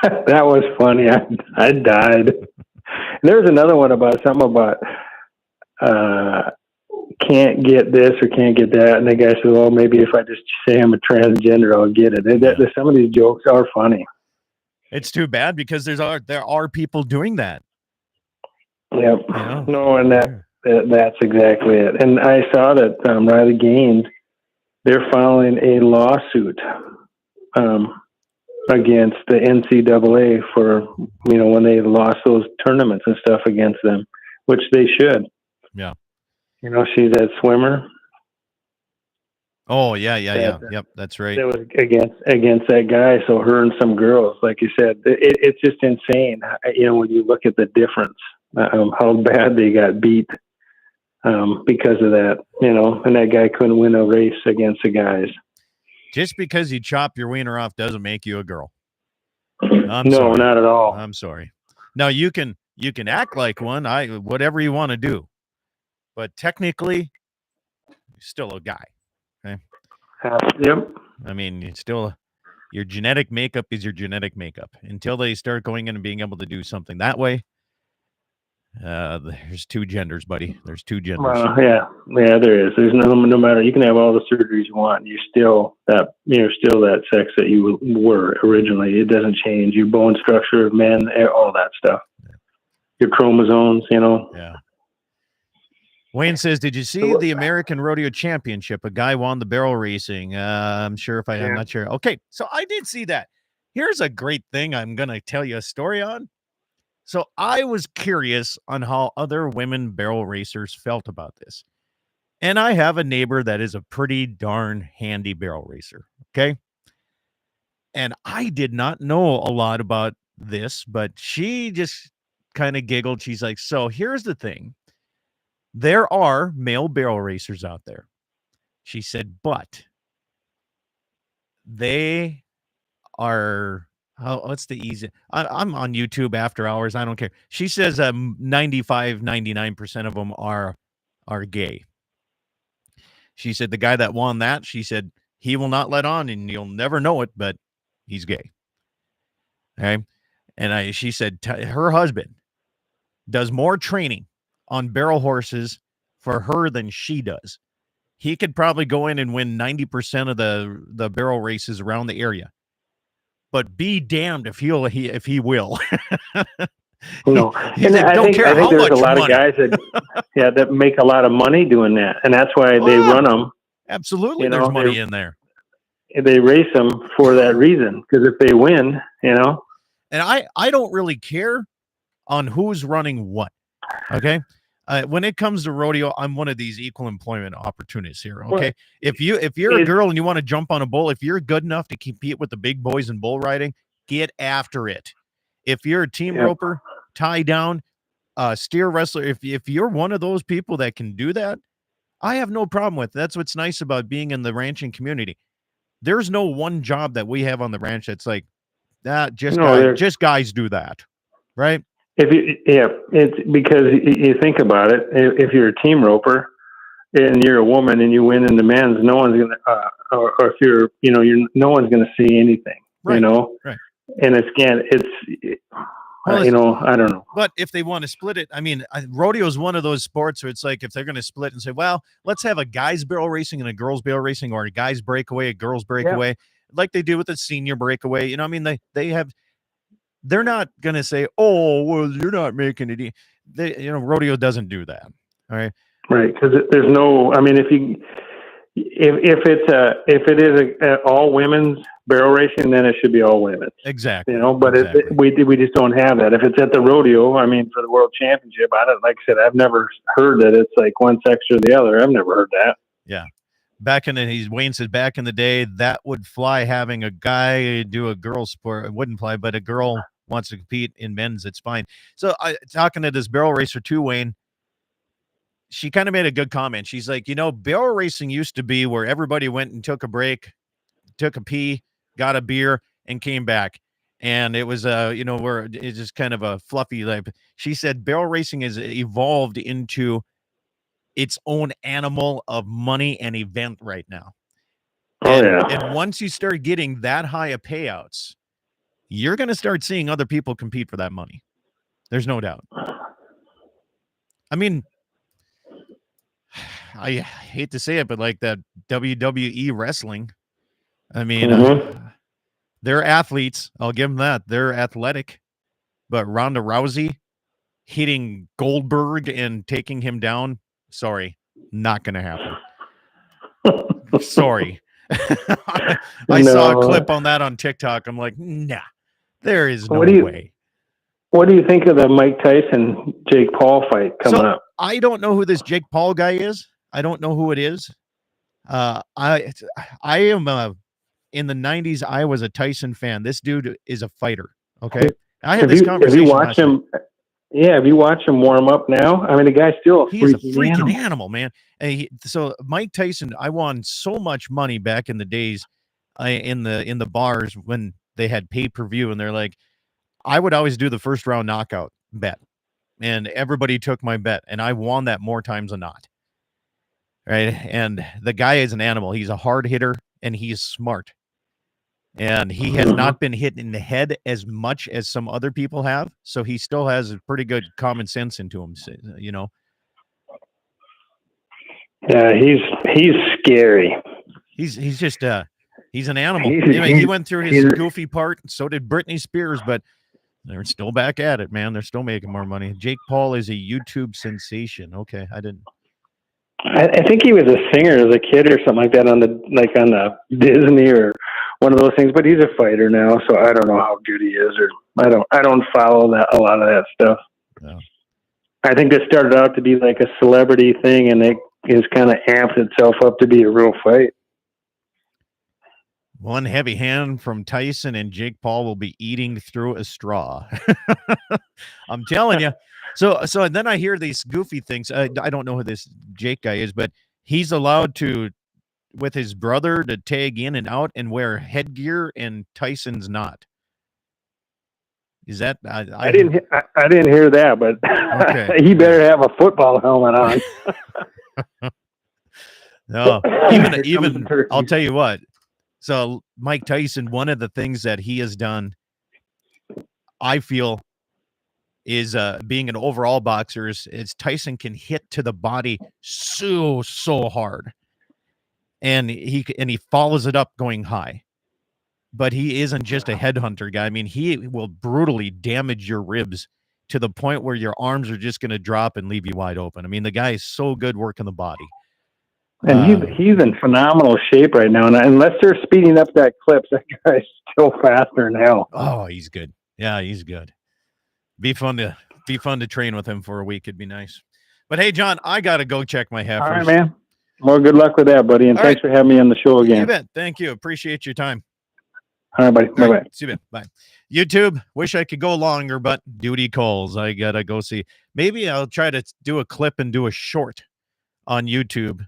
that was funny. I died. There's another one about something about can't get this or can't get that, and the guy said, well, maybe if I just say I'm a transgender, I'll get it. Some of these jokes are funny. It's too bad because there are people doing that. Yep. No, and that's exactly it. And I saw that Riley Gaines, they're filing a lawsuit against the NCAA for, when they lost those tournaments and stuff against them, which they should. Yeah. She's that swimmer. Oh, yeah. Yep, that's right. It was against that guy. So her and some girls, like you said, it's just insane. When you look at the difference, how bad they got beat because of that, and that guy couldn't win a race against the guys. Just because you chop your wiener off doesn't make you a girl. No, not at all. I'm sorry. Now you can act like one. Whatever you want to do, but technically, you're still a guy. Okay. Yep. I mean, it's still your genetic makeup is your genetic makeup. Until they start going in and being able to do something that way, there's two genders, buddy. There's two genders. Well, yeah, there is. There's no matter. You can have all the surgeries you want. You're still that sex that you were originally. It doesn't change. Your bone structure of men, all that stuff. Yeah. Your chromosomes, Yeah. Wayne says, did you see the American Rodeo Championship? A guy won the barrel racing. I'm not sure. Okay, so I did see that. Here's a great thing I'm going to tell you a story on. So I was curious on how other women barrel racers felt about this. And I have a neighbor that is a pretty darn handy barrel racer, okay? And I did not know a lot about this, but she just kind of giggled. She's like, so here's the thing. There are male barrel racers out there. She said, but they are, what's the easy? I'm on YouTube after hours. I don't care. She says 99% of them are gay. She said the guy that won that, she said he will not let on and you'll never know it, but he's gay. Okay. And she said her husband does more training on barrel horses for her than she does. He could probably go in and win 90% of the barrel races around the area. But be damned if he will. No, and I think there's a lot of guys that that make a lot of money doing that, and that's why they run them. Absolutely, there's money in there. They race them for that reason, because if they win, And I don't really care on who's running what. Okay. When it comes to rodeo, I'm one of these equal employment opportunists here. Okay. Well, if you're a girl and you want to jump on a bull, if you're good enough to compete with the big boys in bull riding, get after it. If you're a team roper, tie down, steer wrestler, if you're one of those people that can do that, I have no problem with it. That's what's nice about being in the ranching community. There's no one job that we have on the ranch that's like that. Just guys do that, right? It's because you think about it. If you're a team roper and you're a woman and you win in the men's, no one's gonna, or if you're, no one's gonna see anything, right. Right. And I don't know. But if they want to split it, I mean, rodeo is one of those sports where it's like if they're going to split and say, well, let's have a guys barrel racing and a girls barrel racing, or a guys breakaway, a girls breakaway, like they do with the senior breakaway. They're not going to say, oh, well, you're not making it. Rodeo doesn't do that. All right. Right. Because there's no, I mean, if it is all women's barrel racing, then it should be all women's. Exactly. But exactly. We just don't have that. If it's at the rodeo, I mean, for the world championship, like I said, I've never heard that it's like one sex or the other. I've never heard that. Yeah. Wayne says back in the day that would fly. Having a guy do a girl sport, it wouldn't fly, but a girl wants to compete in men's, it's fine. So talking to this barrel racer too, Wayne, she kind of made a good comment. She's like, barrel racing used to be where everybody went and took a break, took a pee, got a beer, and came back. And it was, where it's just kind of a fluffy, like she said, barrel racing has evolved into its own animal of money and event right now. And once you start getting that high of payouts, you're going to start seeing other people compete for that money. There's no doubt. I mean, I hate to say it, but like that WWE wrestling, I mean, they're athletes. I'll give them that. They're athletic. But Ronda Rousey hitting Goldberg and taking him down, sorry, not going to happen. Sorry. I saw a clip on that on TikTok. I'm like, nah, there is no way. What do you think of the Mike Tyson Jake Paul fight coming up? I don't know who this Jake Paul guy is. I don't know who it is. I am in the 90s. I was a Tyson fan. This dude is a fighter. Okay, I had this conversation. Have you watched him? Yeah, have you watched him warm up now? I mean, the guy's still a freaking animal, man. And so Mike Tyson, I won so much money back in the days, in the bars when they had pay-per-view, and they're like, I would always do the first round knockout bet, and everybody took my bet, and I won that more times than not. Right. And the guy is an animal. He's a hard hitter and he's smart. And he has not been hit in the head as much as some other people have. So he still has a pretty good common sense into him, Yeah, he's scary. He's just he's an animal. He went through his goofy part, so did Britney Spears, but they're still back at it, man. They're still making more money. Jake Paul is a YouTube sensation. Okay, I think he was a singer as a kid or something like that on the Disney or one of those things, but he's a fighter now, so I don't know how good he is, or I don't follow a lot of that stuff. No. I think this started out to be like a celebrity thing, and it has kind of amped itself up to be a real fight. One heavy hand from Tyson and Jake Paul will be eating through a straw. I'm telling you. So then I hear these goofy things. I don't know who this Jake guy is, but he's allowed to, with his brother, to tag in and out and wear headgear, and Tyson's not. Is that? I didn't hear that, but okay. He better have a football helmet on. No, even I'll tell you what. So Mike Tyson, one of the things that he has done, I feel, is being an overall boxer is Tyson can hit to the body so hard, and he follows it up going high. But he isn't just a headhunter guy. I mean, he will brutally damage your ribs to the point where your arms are just going to drop and leave you wide open. I mean, the guy is so good working the body. And he's in phenomenal shape right now. And unless they're speeding up that clips, that guy's still faster than hell. Oh, he's good. Yeah, he's good. Be fun to train with him for a week. It'd be nice. But hey, John, I got to go check my heifers. All right, man. Well, good luck with that, buddy. And All thanks right. for having me on the show again. You bet. Thank you. Appreciate your time. All right, buddy. Bye-bye. Right. See you. Bye. YouTube, wish I could go longer, but duty calls. I got to go see. Maybe I'll try to do a clip and do a short on YouTube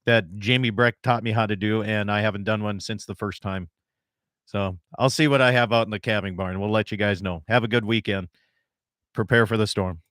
that Jamie Breck taught me how to do, and I haven't done one since the first time. So I'll see what I have out in the calving barn. We'll let you guys know. Have a good weekend. Prepare for the storm.